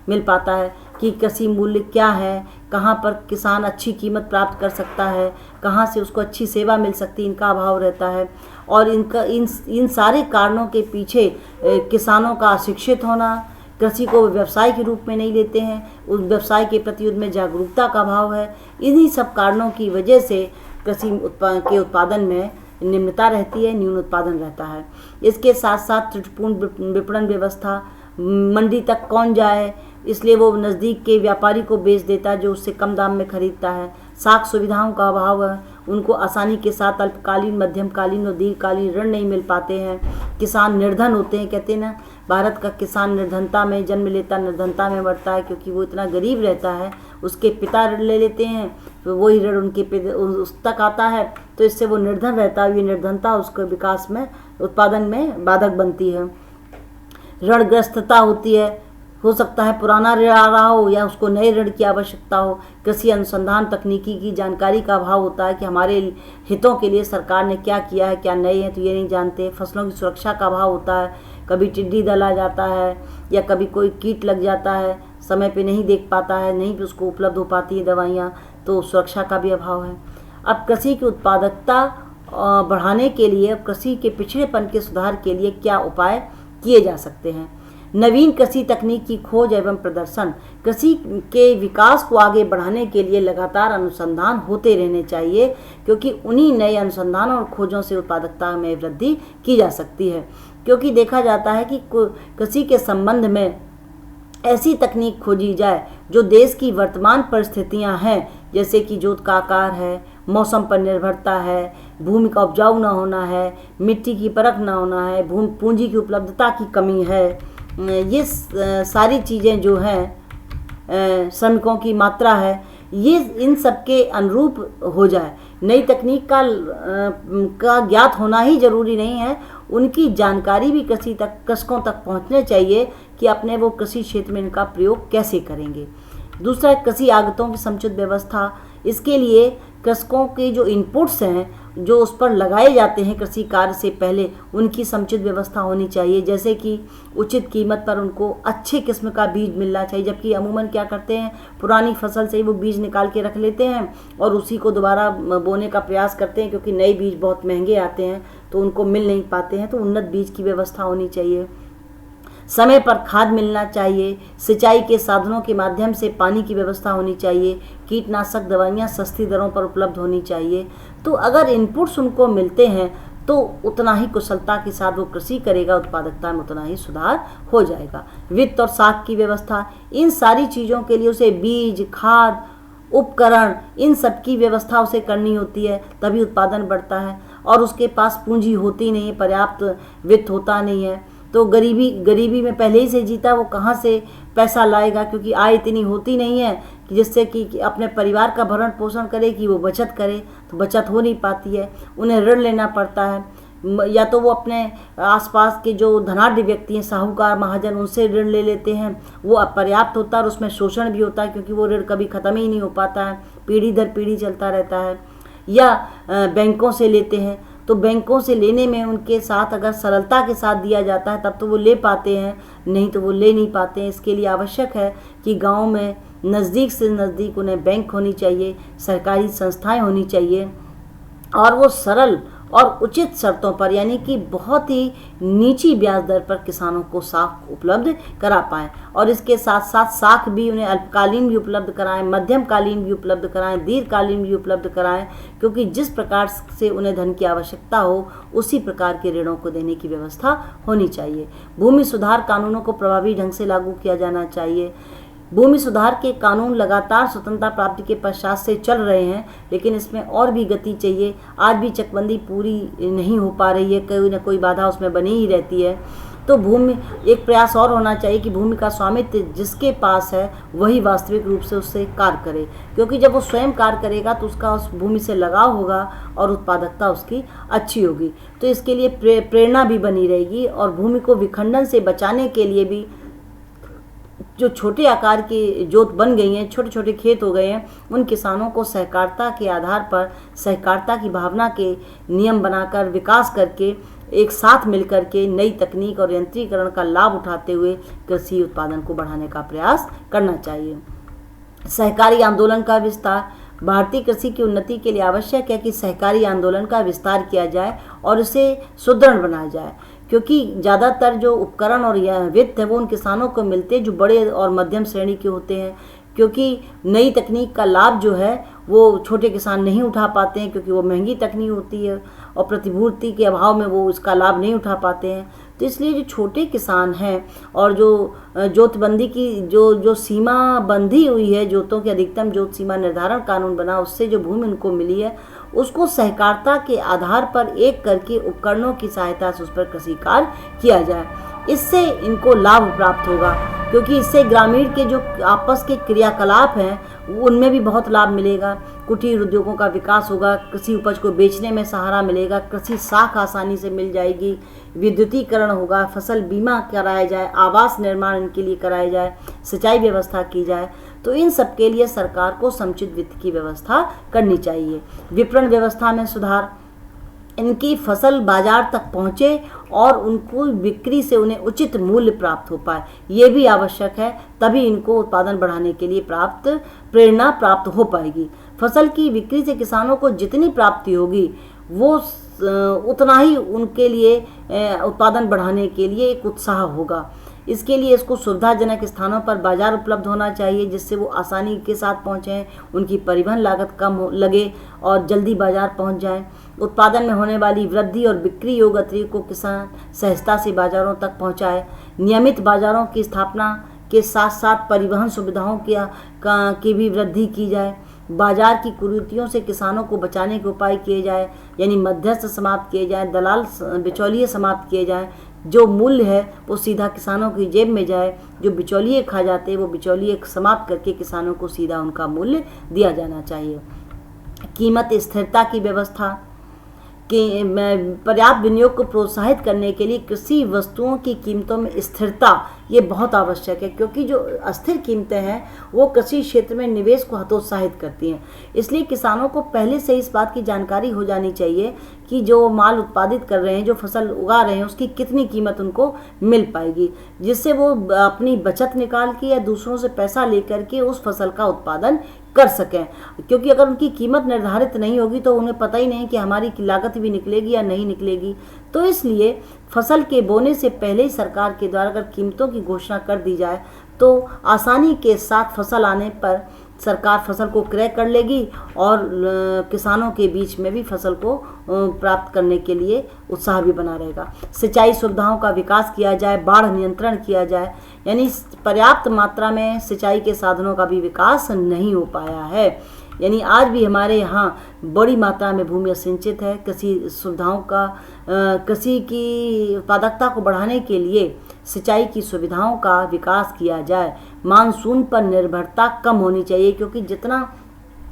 मिल पाता है कि कृषि मूल्य क्या है, कहाँ पर किसान अच्छी कीमत प्राप्त कर सकता है, कहाँ से उसको अच्छी सेवा मिल सकती है, इनका अभाव रहता है। और इन सारे कारणों के पीछे किसानों का अशिक्षित होना, कृषि को व्यवसाय के रूप में नहीं लेते हैं, उस व्यवसाय के प्रति उनमें जागरूकता का अभाव है। इन्हीं सब कारणों की वजह से कृषि के उत्पादन में निम्नता रहती है, न्यून उत्पादन रहता है। इसके साथ साथ त्रुटिपूर्ण विपणन व्यवस्था, मंडी तक कौन जाए, इसलिए वो नज़दीक के व्यापारी को बेच देता है जो उससे कम दाम में खरीदता है। साख सुविधाओं का अभाव है, उनको आसानी के साथ अल्पकालीन, मध्यमकालीन और दीर्घकालीन ऋण नहीं मिल पाते हैं। किसान निर्धन होते हैं, कहते हैं ना, भारत का किसान निर्धनता में जन्म लेता, निर्धनता में मरता है, क्योंकि वो इतना गरीब रहता है, उसके पिता ऋण ले लेते हैं, तो वही ऋण उस तक आता है, तो इससे वो निर्धन रहता है। ये निर्धनता उसके विकास में, उत्पादन में बाधक बनती है। ऋणग्रस्तता होती है, हो सकता है पुराना ऋण आ रहा हो या उसको नए ऋण की आवश्यकता हो। कृषि अनुसंधान तकनीकी की जानकारी का अभाव होता है कि हमारे हितों के लिए सरकार ने क्या किया है, क्या नए हैं तो ये नहीं जानते। फसलों की सुरक्षा का अभाव होता है, कभी टिड्डी दल आ जाता है या कभी कोई कीट लग जाता है, समय पे नहीं देख पाता है, नहीं भी उसको उपलब्ध हो पाती है दवाइयाँ, तो सुरक्षा का भी अभाव है। अब कृषि की उत्पादकता बढ़ाने के लिए, कृषि के पिछड़ेपन के सुधार के लिए क्या उपाय किए जा सकते हैं? नवीन कृषि तकनीक की खोज एवं प्रदर्शन। कृषि के विकास को आगे बढ़ाने के लिए लगातार अनुसंधान होते रहने चाहिए, क्योंकि उन्हीं नए अनुसंधानों और खोजों से उत्पादकता में वृद्धि की जा सकती है। क्योंकि देखा जाता है कि कृषि के संबंध में ऐसी तकनीक खोजी जाए जो देश की वर्तमान परिस्थितियां हैं, जैसे कि जोत का आकार है, मौसम पर निर्भरता है, भूमि का उपजाऊ न होना है, मिट्टी की परख न होना है, पूंजी की उपलब्धता की कमी है, ये सारी चीज़ें जो हैं, श्रमिकों की मात्रा है, ये इन सब के अनुरूप हो जाए। नई तकनीक का ज्ञात होना ही जरूरी नहीं है, उनकी जानकारी भी कृषकों तक पहुंचने चाहिए कि अपने वो कृषि क्षेत्र में इनका प्रयोग कैसे करेंगे। दूसरा, कृषि आगतों की समुचित व्यवस्था। इसके लिए कृषकों के जो इनपुट्स हैं, जो उस पर लगाए जाते हैं कृषि कार्य से पहले, उनकी समुचित व्यवस्था होनी चाहिए। जैसे कि उचित कीमत पर उनको अच्छे किस्म का बीज मिलना चाहिए, जबकि अमूमन क्या करते हैं, पुरानी फसल से ही वो बीज निकाल के रख लेते हैं और उसी को दोबारा बोने का प्रयास करते हैं, क्योंकि नए बीज बहुत महंगे आते हैं तो उनको मिल नहीं पाते हैं। तो उन्नत बीज की व्यवस्था होनी चाहिए। समय पर खाद मिलना चाहिए। सिंचाई के साधनों के माध्यम से पानी की व्यवस्था होनी चाहिए। कीटनाशक दवाइयाँ सस्ती दरों पर उपलब्ध होनी चाहिए। तो अगर इनपुट्स उनको मिलते हैं तो उतना ही कुशलता के साथ वो कृषि करेगा, उत्पादकता में उतना ही सुधार हो जाएगा। वित्त और साख की व्यवस्था, इन सारी चीज़ों के लिए उसे बीज, खाद, उपकरण, इन सब की व्यवस्था उसे करनी होती है, तभी उत्पादन बढ़ता है। और उसके पास पूंजी होती नहीं है, पर्याप्त वित्त होता नहीं है, तो गरीबी में पहले ही से जीता, वो कहाँ से पैसा लाएगा, क्योंकि आय इतनी होती नहीं है कि जिससे कि अपने परिवार का भरण पोषण करे, कि वो बचत करे, तो बचत हो नहीं पाती है। उन्हें ऋण लेना पड़ता है, या तो वो अपने आसपास के जो धनाढ्य व्यक्ति हैं, साहूकार, महाजन, उनसे ऋण ले लेते हैं। वो अपर्याप्त होता है और उसमें शोषण भी होता है, क्योंकि वो ऋण कभी ख़त्म ही नहीं हो पाता है, पीढ़ी दर पीढ़ी चलता रहता है। या बैंकों से लेते हैं, तो बैंकों से लेने में उनके साथ अगर सरलता के साथ दिया जाता है तब तो वो ले पाते हैं, नहीं तो वो ले नहीं पाते हैं। इसके लिए आवश्यक है कि गांव में नज़दीक से नज़दीक उन्हें बैंक होनी चाहिए, सरकारी संस्थाएं होनी चाहिए, और वो सरल और उचित शर्तों पर, यानी कि बहुत ही नीची ब्याज दर पर किसानों को साख उपलब्ध करा पाएँ। और इसके साथ साथ साख भी उन्हें अल्पकालीन भी उपलब्ध कराएं, मध्यम कालीन भी उपलब्ध कराएं, दीर्घकालीन भी उपलब्ध कराएं, क्योंकि जिस प्रकार से उन्हें धन की आवश्यकता हो उसी प्रकार के ऋणों को देने की व्यवस्था होनी चाहिए। भूमि सुधार कानूनों को प्रभावी ढंग से लागू किया जाना चाहिए। भूमि सुधार के कानून लगातार स्वतंत्रता प्राप्ति के पश्चात से चल रहे हैं, लेकिन इसमें और भी गति चाहिए। आज भी चकबंदी पूरी नहीं हो पा रही है, कोई ना कोई बाधा उसमें बनी ही रहती है। तो भूमि एक प्रयास और होना चाहिए कि भूमि का स्वामित्व जिसके पास है वही वास्तविक रूप से उससे कार्य करे, क्योंकि जब वो स्वयं कार्य करेगा तो उसका उस भूमि से लगाव होगा और उत्पादकता उसकी अच्छी होगी। तो इसके लिए प्रेरणा भी बनी रहेगी। और भूमि को विखंडन से बचाने के लिए भी जो छोटे आकार की जोत बन गई हैं, छोटे छोटे खेत हो गए हैं, उन किसानों को सहकारिता के आधार पर, सहकारिता की भावना के नियम बनाकर, विकास करके, एक साथ मिलकर के नई तकनीक और यंत्रीकरण का लाभ उठाते हुए कृषि उत्पादन को बढ़ाने का प्रयास करना चाहिए। सहकारी आंदोलन का विस्तार। भारतीय कृषि की उन्नति के लिए आवश्यक है कि सहकारी आंदोलन का विस्तार किया जाए और इसे सुदृढ़ बनाया जाए, क्योंकि ज़्यादातर जो उपकरण और वित्त है वो उन किसानों को मिलते हैं जो बड़े और मध्यम श्रेणी के होते हैं, क्योंकि नई तकनीक का लाभ जो है वो छोटे किसान नहीं उठा पाते हैं, क्योंकि वो महंगी तकनीक होती है और प्रतिपूर्ति के अभाव में वो इसका लाभ नहीं उठा पाते हैं। तो इसलिए जो छोटे किसान हैं और जो जोतबंदी की जो सीमा बंधी हुई है, जोतों की अधिकतम जोत सीमा निर्धारण कानून बना, उससे जो भूमि उनको मिली है उसको सहकारिता के आधार पर एक करके उपकरणों की सहायता से उस पर कृषि कार्य किया जाए। इससे इनको लाभ प्राप्त होगा, क्योंकि इससे ग्रामीण के जो आपस के क्रियाकलाप हैं उनमें भी बहुत लाभ मिलेगा। कुटीर उद्योगों का विकास होगा, कृषि उपज को बेचने में सहारा मिलेगा, कृषि साख आसानी से मिल जाएगी, विद्युतीकरण होगा, फसल बीमा कराया जाए, आवास निर्माण इनके लिए कराया जाए, सिंचाई व्यवस्था की जाए। तो इन सब के लिए सरकार को समुचित वित्त की व्यवस्था करनी चाहिए। विपणन व्यवस्था में सुधार, इनकी फसल बाजार तक पहुँचे और उनको बिक्री से उन्हें उचित मूल्य प्राप्त हो पाए, ये भी आवश्यक है। तभी इनको उत्पादन बढ़ाने के लिए प्रेरणा प्राप्त हो पाएगी। फसल की बिक्री से किसानों को जितनी प्राप्ति होगी वो उतना ही उनके लिए उत्पादन बढ़ाने के लिए एक उत्साह होगा। इसके लिए इसको सुविधाजनक स्थानों पर बाजार उपलब्ध होना चाहिए, जिससे वो आसानी के साथ पहुँचें, उनकी परिवहन लागत कम लगे और जल्दी बाजार पहुँच जाएं। उत्पादन में होने वाली वृद्धि और बिक्री योग्य अतिरिक्त को किसान सहजता से बाजारों तक पहुँचाए। नियमित बाजारों की स्थापना के साथ साथ परिवहन सुविधाओं की भी वृद्धि की जाए। बाजार की कुरीतियों से किसानों को बचाने के उपाय किए जाए, यानी मध्यस्थ समाप्त किए जाए, दलाल बिचौलिए समाप्त किए जाए। जो मूल्य है वो सीधा किसानों की जेब में जाए, जो बिचौलिए खा जाते हैं वो बिचौलिए समाप्त करके किसानों को सीधा उनका मूल्य दिया जाना चाहिए। कीमत स्थिरता की व्यवस्था कि पर्याप्त विनियोग को प्रोत्साहित करने के लिए कृषि वस्तुओं की कीमतों में स्थिरता ये बहुत आवश्यक है, क्योंकि जो अस्थिर कीमतें हैं वो कृषि क्षेत्र में निवेश को हतोत्साहित करती हैं। इसलिए किसानों को पहले से इस बात की जानकारी हो जानी चाहिए कि जो माल उत्पादित कर रहे हैं, जो फसल उगा रहे हैं, उसकी कितनी कीमत उनको मिल पाएगी, जिससे वो अपनी बचत निकाल के या दूसरों से पैसा लेकर के उस फसल का उत्पादन कर सकें। क्योंकि अगर उनकी कीमत निर्धारित नहीं होगी तो उन्हें पता ही नहीं कि हमारी लागत भी निकलेगी या नहीं निकलेगी। तो इसलिए फसल के बोने से पहले ही सरकार के द्वारा अगर कीमतों की घोषणा कर दी जाए तो आसानी के साथ फसल आने पर सरकार फसल को क्रय कर लेगी और किसानों के बीच में भी फसल को प्राप्त करने के लिए उत्साह भी बना रहेगा। सिंचाई सुविधाओं का विकास किया जाए, बाढ़ नियंत्रण किया जाए, यानी पर्याप्त मात्रा में सिंचाई के साधनों का भी विकास नहीं हो पाया है। यानी आज भी हमारे यहाँ बड़ी मात्रा में भूमि असिंचित है। कृषि सुविधाओं का कृषि की उत्पादकता को बढ़ाने के लिए सिंचाई की सुविधाओं का विकास किया जाए। मानसून पर निर्भरता कम होनी चाहिए, क्योंकि जितना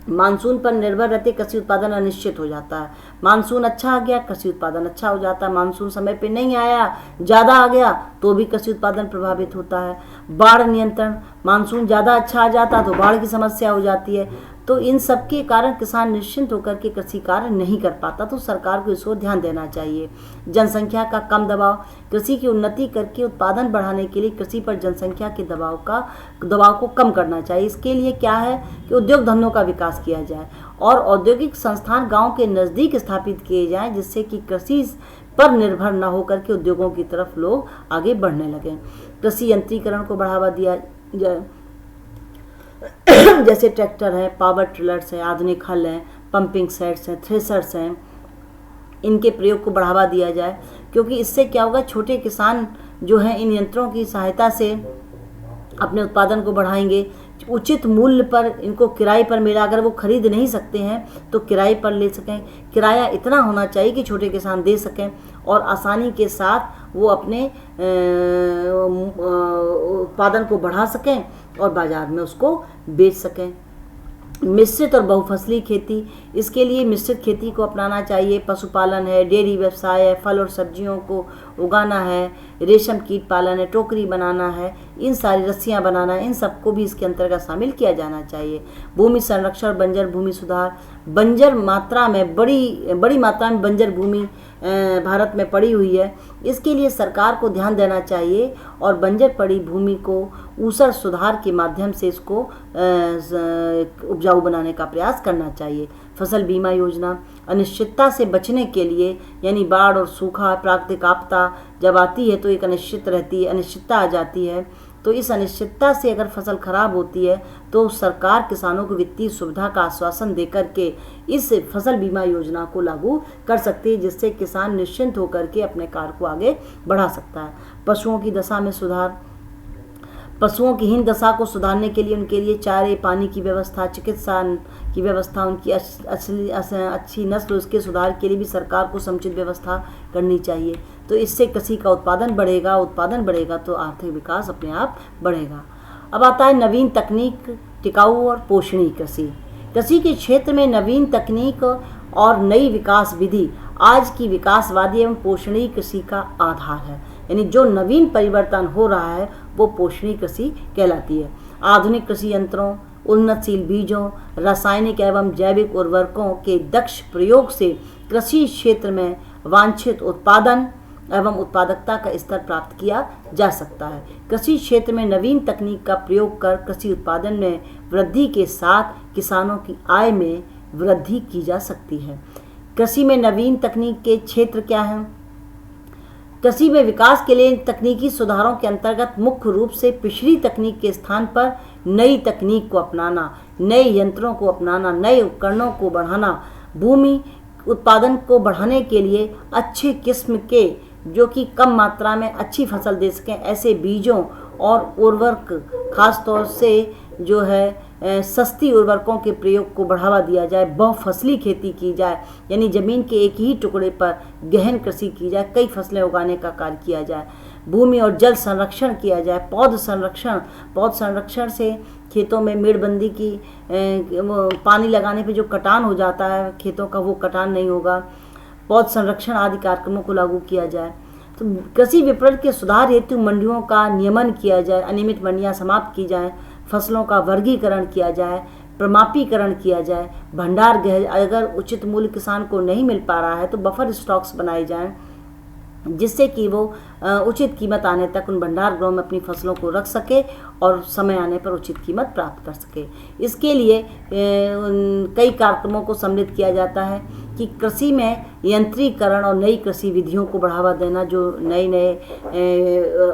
मानसून पर निर्भर रहते कृषि उत्पादन अनिश्चित हो जाता है। मानसून अच्छा आ गया कृषि उत्पादन अच्छा हो जाता है, मानसून समय पे नहीं आया, ज़्यादा आ गया तो भी कृषि उत्पादन प्रभावित होता है। बाढ़ नियंत्रण, मानसून ज़्यादा अच्छा आ जाता तो बाढ़ की समस्या हो जाती है। तो इन सब के कारण किसान निश्चिंत होकर के कृषि कार्य नहीं कर पाता, तो सरकार को इस ओर ध्यान देना चाहिए। जनसंख्या का कम दबाव, कृषि की उन्नति करके उत्पादन बढ़ाने के लिए कृषि पर जनसंख्या के दबाव को कम करना चाहिए। इसके लिए क्या है कि उद्योग धंधों का विकास किया जाए और औद्योगिक संस्थान गाँव के नज़दीक स्थापित किए जाएँ, जिससे कि कृषि पर निर्भर न होकर के उद्योगों की तरफ लोग आगे बढ़ने लगें। कृषि यंत्रीकरण को बढ़ावा दिया जाए, जैसे ट्रैक्टर है, पावर टिलर्स है, आधुनिक हल हैं, पंपिंग सेट्स हैं, थ्रेसर्स हैं, इनके प्रयोग को बढ़ावा दिया जाए। क्योंकि इससे क्या होगा, छोटे किसान जो हैं इन यंत्रों की सहायता से अपने उत्पादन को बढ़ाएंगे। उचित मूल्य पर इनको किराए पर मिला, अगर वो खरीद नहीं सकते हैं तो किराए पर ले सकें। किराया इतना होना चाहिए कि छोटे किसान दे सकें और आसानी के साथ वो अपने उत्पादन को बढ़ा सकें और बाज़ार में उसको बेच सकें। मिश्रित और बहुफसली खेती, इसके लिए मिश्रित खेती को अपनाना चाहिए। पशुपालन है, डेयरी व्यवसाय है, फल और सब्जियों को उगाना है, रेशम कीट पालन है, टोकरी बनाना है, इन सारी रस्सियाँ बनाना है, इन सबको भी इसके अंतर्गत शामिल किया जाना चाहिए। भूमि संरक्षण, बंजर भूमि सुधार, बंजर मात्रा में बड़ी मात्रा में बंजर भूमि भारत में पड़ी हुई है। इसके लिए सरकार को ध्यान देना चाहिए और बंजर पड़ी भूमि को ऊसर सुधार के माध्यम से इसको उपजाऊ बनाने का प्रयास करना चाहिए। फसल बीमा योजना, अनिश्चितता से बचने के लिए, यानी बाढ़ और सूखा, प्राकृतिक आपदा जब आती है तो एक अनिश्चितता आ जाती है। तो इस अनिश्चितता से अगर फसल खराब होती है तो सरकार किसानों को वित्तीय सुविधा का आश्वासन देकर के इस फसल बीमा योजना को लागू कर सकती है, जिससे किसान निश्चिंत होकर के अपने कार्य को आगे बढ़ा सकता है। पशुओं की दशा में सुधार, पशुओं की हीन दशा को सुधारने के लिए उनके लिए चारे, पानी की व्यवस्था, चिकित्सा की व्यवस्था, उनकी अच्छी नस्ल, उसके सुधार के लिए भी सरकार को समुचित व्यवस्था करनी चाहिए। तो इससे कृषि का उत्पादन बढ़ेगा तो आर्थिक विकास अपने आप बढ़ेगा। अब आता है नवीन तकनीक, टिकाऊ और पोषणीय कृषि। कृषि के क्षेत्र में नवीन तकनीक और नई विकास विधि आज की विकासवादी एवं पोषणीय कृषि का आधार है। यानी जो नवीन परिवर्तन हो रहा है वो पोषणीय कृषि कहलाती है। आधुनिक कृषि यंत्रों, उन्नतशील बीजों, रासायनिक एवं जैविक उर्वरकों के दक्ष प्रयोग से कृषि क्षेत्र में वांछित उत्पादन एवं उत्पादकता का स्तर प्राप्त किया जा सकता है। कृषि क्षेत्र में नवीन तकनीक का प्रयोग कर कृषि उत्पादन में वृद्धि के साथ किसानों की आय में वृद्धि की जा सकती है। कृषि में नवीन तकनीक के क्षेत्र क्या हैं? कृषि में विकास के लिए तकनीकी सुधारों के अंतर्गत मुख्य रूप से पिछड़ी तकनीक के स्थान पर नई तकनीक को अपनाना, नए यंत्रों को अपनाना, नए उपकरणों को बढ़ाना, भूमि उत्पादन को बढ़ाने के लिए अच्छे किस्म के, जो कि कम मात्रा में अच्छी फसल दे सकें, ऐसे बीजों और उर्वरक, खासतौर से जो है सस्ती उर्वरकों के प्रयोग को बढ़ावा दिया जाए। बहुफसली खेती की जाए, यानी ज़मीन के एक ही टुकड़े पर गहन कृषि की जाए, कई फसलें उगाने का कार्य किया जाए। भूमि और जल संरक्षण किया जाए। पौध संरक्षण से खेतों में मेड़बंदी की, पानी लगाने पे जो कटान हो जाता है खेतों का, वो कटान नहीं होगा। पौध संरक्षण आदि कार्यक्रमों को लागू किया जाए। तो कृषि विपणन के सुधार हेतु मंडियों का नियमन किया जाए, अनियमित मंडियां समाप्त की जाएं, फसलों का वर्गीकरण किया जाए, प्रमापीकरण किया जाए, भंडार गृह, अगर उचित मूल्य किसान को नहीं मिल पा रहा है तो बफर स्टॉक्स बनाए जाएं, जिससे कि वो उचित कीमत आने तक उन भंडार गृहों में अपनी फसलों को रख सके और समय आने पर उचित कीमत प्राप्त कर सके। इसके लिए कई कार्यक्रमों को सम्मिलित किया जाता है कि कृषि में यंत्रीकरण और नई कृषि विधियों को बढ़ावा देना, जो नए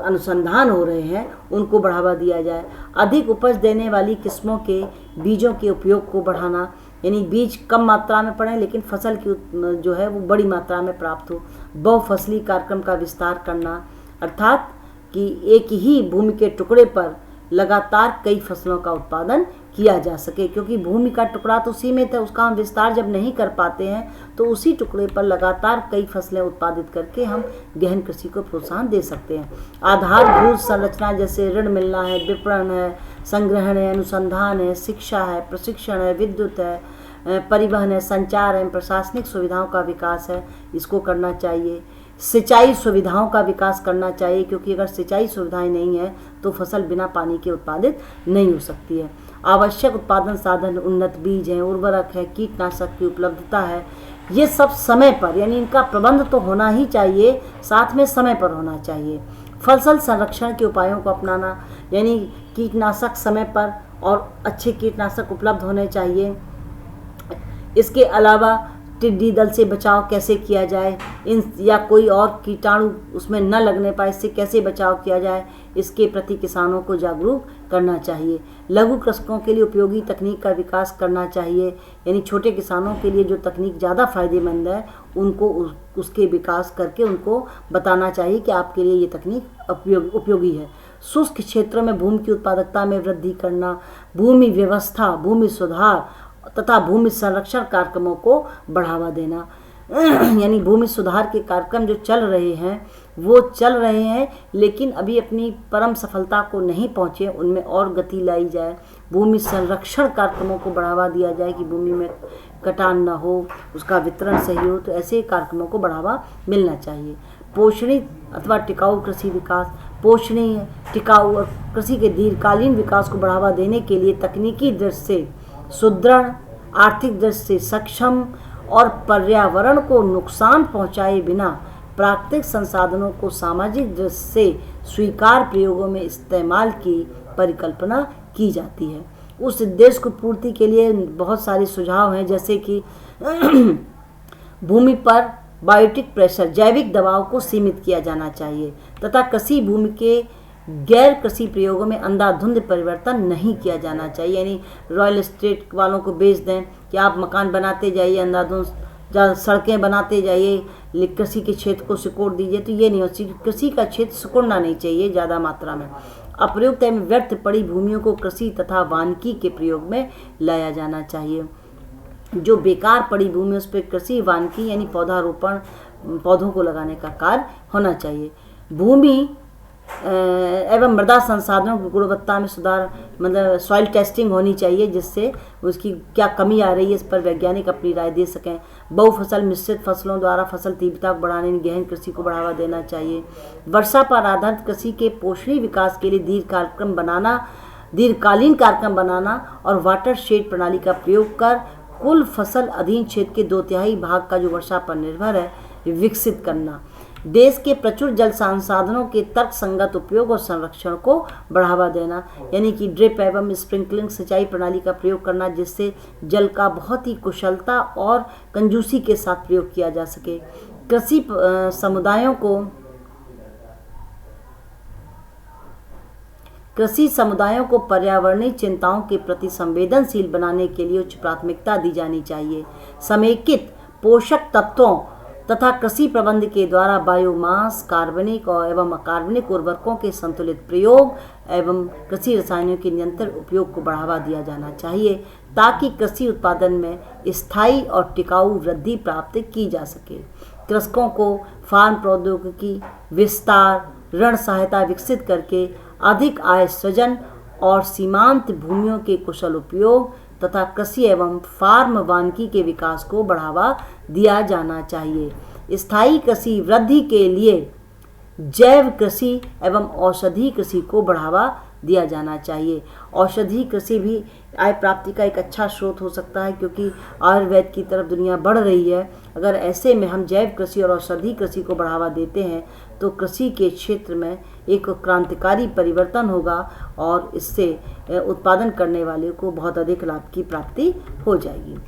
अनुसंधान हो रहे हैं उनको बढ़ावा दिया जाए। अधिक उपज देने वाली किस्मों के बीजों के उपयोग को बढ़ाना, यानी बीज कम मात्रा में पड़े लेकिन फसल की जो है वो बड़ी मात्रा में प्राप्त हो। बहुफसली कार्यक्रम का विस्तार करना, अर्थात कि एक ही भूमि के टुकड़े पर लगातार कई फसलों का उत्पादन किया जा सके, क्योंकि भूमि का टुकड़ा तो सीमित है, उसका हम विस्तार जब नहीं कर पाते हैं तो उसी टुकड़े पर लगातार कई फसलें उत्पादित करके हम गहन कृषि को प्रोत्साहन दे सकते हैं। आधारभूत संरचना जैसे ऋण मिलना है, विपणन है, संग्रहण है, अनुसंधान है, शिक्षा है, प्रशिक्षण है, विद्युत है, परिवहन है, संचार एवं प्रशासनिक सुविधाओं का विकास है, इसको करना चाहिए। सिंचाई सुविधाओं का विकास करना चाहिए, क्योंकि अगर सिंचाई सुविधाएं नहीं है तो फसल बिना पानी के उत्पादित नहीं हो सकती है। आवश्यक उत्पादन साधन, उन्नत बीज हैं, उर्वरक है, कीटनाशक की उपलब्धता है, ये सब समय पर, यानी इनका प्रबंध तो होना ही चाहिए, साथ में समय पर होना चाहिए। फसल संरक्षण के उपायों को अपनाना, यानी कीटनाशक समय पर और अच्छे कीटनाशक उपलब्ध होने चाहिए। इसके अलावा टिड्डी दल से बचाव कैसे किया जाए, इन या कोई और कीटाणु उसमें न लगने पाए, इससे कैसे बचाव किया जाए, इसके प्रति किसानों को जागरूक करना चाहिए। लघु कृषकों के लिए उपयोगी तकनीक का विकास करना चाहिए, यानी छोटे किसानों के लिए जो तकनीक ज़्यादा फायदेमंद है उनको उसके विकास करके उनको बताना चाहिए कि आपके लिए ये तकनीक उपयोगी है। शुष्क क्षेत्रों में भूमि की उत्पादकता में वृद्धि करना, भूमि व्यवस्था, भूमि सुधार तथा भूमि संरक्षण कार्यक्रमों को बढ़ावा देना। यानी भूमि सुधार के कार्यक्रम जो चल रहे हैं लेकिन अभी अपनी परम सफलता को नहीं पहुँचे, उनमें और गति लाई जाए। भूमि संरक्षण कार्यक्रमों को बढ़ावा दिया जाए कि भूमि में कटान न हो, उसका वितरण सही हो, तो ऐसे कार्यक्रमों को बढ़ावा मिलना चाहिए। पोषणीय अथवा टिकाऊ कृषि विकास, पोषणीय, टिकाऊ और कृषि के दीर्घकालीन विकास को बढ़ावा देने के लिए तकनीकी दृष्टि से सुदृढ़, आर्थिक दृष्टि से सक्षम और पर्यावरण को नुकसान पहुंचाए बिना प्राकृतिक संसाधनों को सामाजिक दृष्टि से स्वीकार प्रयोगों में इस्तेमाल की परिकल्पना की जाती है। उस उद्देश्य को पूर्ति के लिए बहुत सारे सुझाव हैं, जैसे कि भूमि पर बायोटिक प्रेशर, जैविक दबाव को सीमित किया जाना चाहिए तथा कृषि भूमि के गैर कृषि प्रयोगों में अंधाधुंध परिवर्तन नहीं किया जाना चाहिए। यानी रॉयल एस्टेट वालों को बेच दें कि आप मकान बनाते जाइए, अंधाधुंध सड़कें बनाते जाइए, कृषि के क्षेत्र को सिकोड़ दीजिए, तो ये नहीं हो सकती। कृषि का क्षेत्र सिकुड़ना नहीं चाहिए ज़्यादा मात्रा में। अप्रयुक्त एवं व्यर्थ पड़ी भूमियों को कृषि तथा वानिकी के प्रयोग में लाया जाना चाहिए। जो बेकार पड़ी भूमि उस पर कृषि वानिकी यानी पौधारोपण, पौधों को लगाने का कार्य होना चाहिए। भूमि एवं मृदा संसाधनों की गुणवत्ता में सुधार, मतलब सॉइल टेस्टिंग होनी चाहिए, जिससे उसकी क्या कमी आ रही है इस पर वैज्ञानिक अपनी राय दे सकें। बहुफसल मिश्रित फसलों द्वारा फसल तीव्रता को बढ़ाने में गहन कृषि को बढ़ावा देना चाहिए। वर्षा पर आधारित कृषि के पोषणीय विकास के लिए दीर्घकालीन कार्यक्रम बनाना और वाटर शेड प्रणाली का प्रयोग कर कुल फसल अधीन क्षेत्र के 2/3 भाग का जो वर्षा पर निर्भर है विकसित करना। देश के प्रचुर जल संसाधनों के तर्कसंगत उपयोग और संरक्षण को बढ़ावा देना, यानी कि ड्रिप एवं स्प्रिंकलिंग सिंचाई प्रणाली का प्रयोग करना, जिससे जल का बहुत ही कुशलता और कंजूसी के साथ प्रयोग किया जा सके। कृषि समुदायों को पर्यावरणीय चिंताओं के प्रति संवेदनशील बनाने के लिए उच्च प्राथमिकता दी जानी चाहिए। समेकित पोषक तत्वों तथा कृषि प्रबंध के द्वारा बायोमास, कार्बनिक और एवं अकार्बनिक उर्वरकों के संतुलित प्रयोग एवं कृषि रसायनों के निरंतर उपयोग को बढ़ावा दिया जाना चाहिए, ताकि कृषि उत्पादन में स्थायी और टिकाऊ वृद्धि प्राप्त की जा सके। कृषकों को फार्म प्रौद्योगिकी विस्तार, ऋण सहायता विकसित करके अधिक आय सृजन और सीमांत भूमियों के कुशल उपयोग तथा कृषि एवं फार्म वानिकी के विकास को बढ़ावा दिया जाना चाहिए। स्थायी कृषि वृद्धि के लिए जैव कृषि एवं औषधि कृषि को बढ़ावा दिया जाना चाहिए। औषधि कृषि भी आय प्राप्ति का एक अच्छा स्रोत हो सकता है, क्योंकि आयुर्वेद की तरफ दुनिया बढ़ रही है। अगर ऐसे में हम जैव कृषि और औषधि कृषि को बढ़ावा देते हैं तो कृषि के क्षेत्र में एक क्रांतिकारी परिवर्तन होगा और इससे उत्पादन करने वाले को बहुत अधिक लाभ की प्राप्ति हो जाएगी।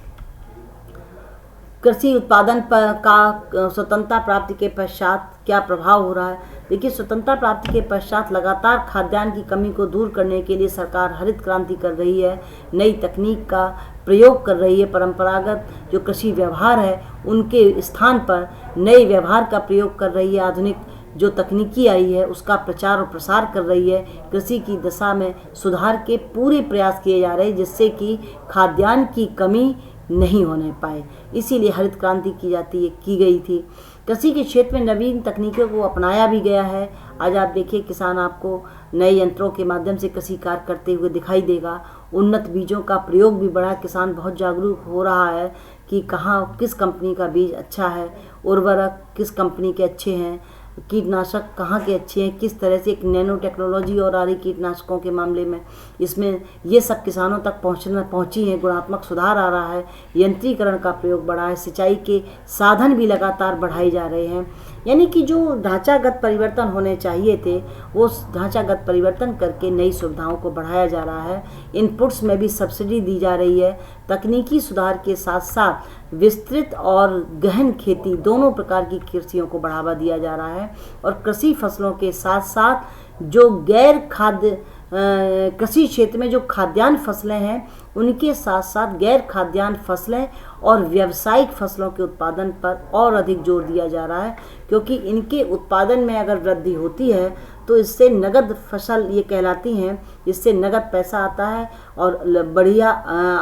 कृषि उत्पादन पर का स्वतंत्रता प्राप्ति के पश्चात क्या प्रभाव हो रहा है? देखिए, स्वतंत्रता प्राप्ति के पश्चात लगातार खाद्यान्न की कमी को दूर करने के लिए सरकार हरित क्रांति कर रही है, नई तकनीक का प्रयोग कर रही है। परंपरागत जो कृषि व्यवहार है उनके स्थान पर नए व्यवहार का प्रयोग कर रही है। आधुनिक जो तकनीकी आई है उसका प्रचार और प्रसार कर रही है। कृषि की दशा में सुधार के पूरे प्रयास किए जा रहे हैं, जिससे कि खाद्यान्न की कमी नहीं होने पाए, इसीलिए हरित क्रांति की गई थी। कृषि के क्षेत्र में नवीन तकनीकों को अपनाया भी गया है। आज आप देखिए, किसान आपको नए यंत्रों के माध्यम से कृषि कार्य करते हुए दिखाई देगा। उन्नत बीजों का प्रयोग भी बढ़ा, किसान बहुत जागरूक हो रहा है कि कहाँ किस कंपनी का बीज अच्छा है, उर्वरक किस कंपनी के अच्छे हैं, कीटनाशक कहाँ के अच्छे हैं, किस तरह से एक नैनो टेक्नोलॉजी और आ रही कीटनाशकों के मामले में, इसमें ये सब किसानों तक पहुँची है। गुणात्मक सुधार आ रहा है, यंत्रीकरण का प्रयोग बढ़ा है, सिंचाई के साधन भी लगातार बढ़ाए जा रहे हैं। यानी कि जो ढांचागत परिवर्तन होने चाहिए थे वो ढांचागत परिवर्तन करके नई सुविधाओं को बढ़ाया जा रहा है। इनपुट्स में भी सब्सिडी दी जा रही है। तकनीकी सुधार के साथ साथ विस्तृत और गहन खेती दोनों प्रकार की कृषियों को बढ़ावा दिया जा रहा है। और कृषि फसलों के साथ साथ जो गैर खाद्य कृषि क्षेत्र में जो खाद्यान्न फसलें हैं उनके साथ साथ गैर खाद्यान्न फसलें और व्यावसायिक फसलों के उत्पादन पर और अधिक जोर दिया जा रहा है, क्योंकि इनके उत्पादन में अगर वृद्धि होती है तो इससे नगद फसल ये कहलाती हैं, इससे नगद पैसा आता है और बढ़िया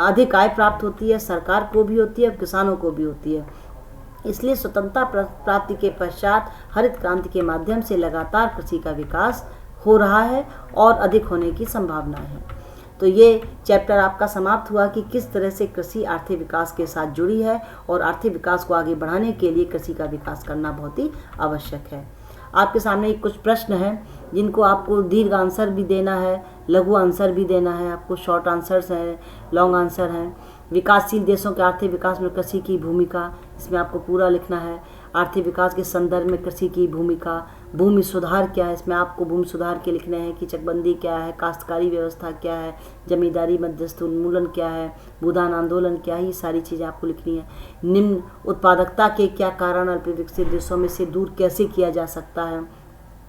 अधिक आय प्राप्त होती है, सरकार को भी होती है और किसानों को भी होती है। इसलिए स्वतंत्रता प्राप्ति के पश्चात हरित क्रांति के माध्यम से लगातार कृषि का विकास हो रहा है और अधिक होने की संभावना है। तो ये चैप्टर आपका समाप्त हुआ कि किस तरह से कृषि आर्थिक विकास के साथ जुड़ी है और आर्थिक विकास को आगे बढ़ाने के लिए कृषि का विकास करना बहुत ही आवश्यक है। आपके सामने कुछ प्रश्न हैं जिनको आपको दीर्घ आंसर भी देना है, लघु आंसर भी देना है। आपको शॉर्ट आंसर्स हैं, लॉन्ग आंसर हैं। विकासशील देशों के आर्थिक विकास में कृषि की भूमिका, इसमें आपको पूरा लिखना है। आर्थिक विकास के संदर्भ में कृषि की भूमिका, भूमि सुधार क्या है, इसमें आपको भूमि सुधार के लिखने हैं कि चकबंदी क्या है, काश्तकारी व्यवस्था क्या है, जमींदारी मध्यस्थ उन्मूलन क्या है, भूदान आंदोलन क्या है, ये सारी चीज़ें आपको लिखनी है। निम्न उत्पादकता के क्या कारण अल्प विकसित देशों में से दूर कैसे किया जा सकता है,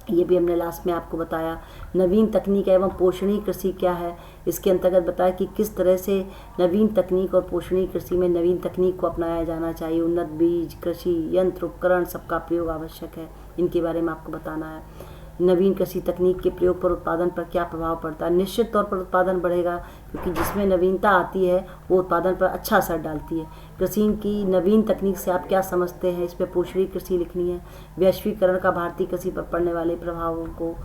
ये भी हमने लास्ट में आपको बताया। नवीन तकनीक एवं पोषणीय कृषि क्या है, इसके अंतर्गत बताया कि किस तरह से नवीन तकनीक और पोषणीय कृषि में नवीन तकनीक को अपनाया जाना चाहिए। उन्नत बीज, कृषि यंत्र, उपकरण सबका प्रयोग आवश्यक है, इनके बारे में आपको बताना है। नवीन कृषि तकनीक के प्रयोग पर उत्पादन पर क्या प्रभाव पड़ता है। निश्चित तौर पर उत्पादन बढ़ेगा, क्योंकि जिसमें नवीनता आती है वो उत्पादन पर अच्छा असर डालती है। कृषि की नवीन तकनीक से आप क्या समझते हैं, इस पर पोषणीय कृषि लिखनी है। वैश्वीकरण का भारतीय कृषि पर पड़ने वाले प्रभावों को,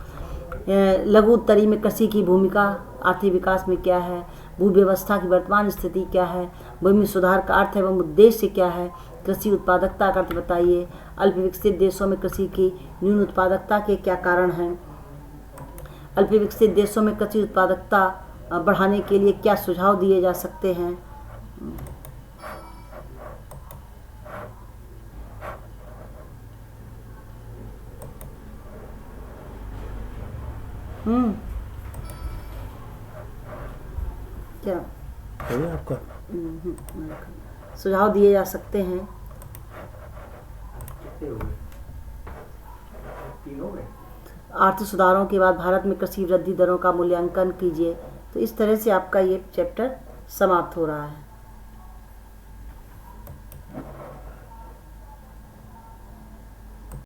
लघु उत्तरी में कृषि की भूमिका आर्थिक विकास में क्या है, भू व्यवस्था की वर्तमान स्थिति क्या है, भूमि सुधार का अर्थ एवं उद्देश्य क्या है, कृषि उत्पादकता का अर्थ बताइए, अल्प विकसित देशों में कृषि की न्यून उत्पादकता के क्या कारण हैं, अल्प विकसित देशों में कृषि उत्पादकता बढ़ाने के लिए क्या सुझाव दिए जा सकते हैं। क्या आपका सुझाव दिए जा सकते हैं। आर्थिक सुधारों के बाद भारत में कृषि वृद्धि दरों का मूल्यांकन कीजिए। तो इस तरह से आपका ये चैप्टर समाप्त हो रहा है।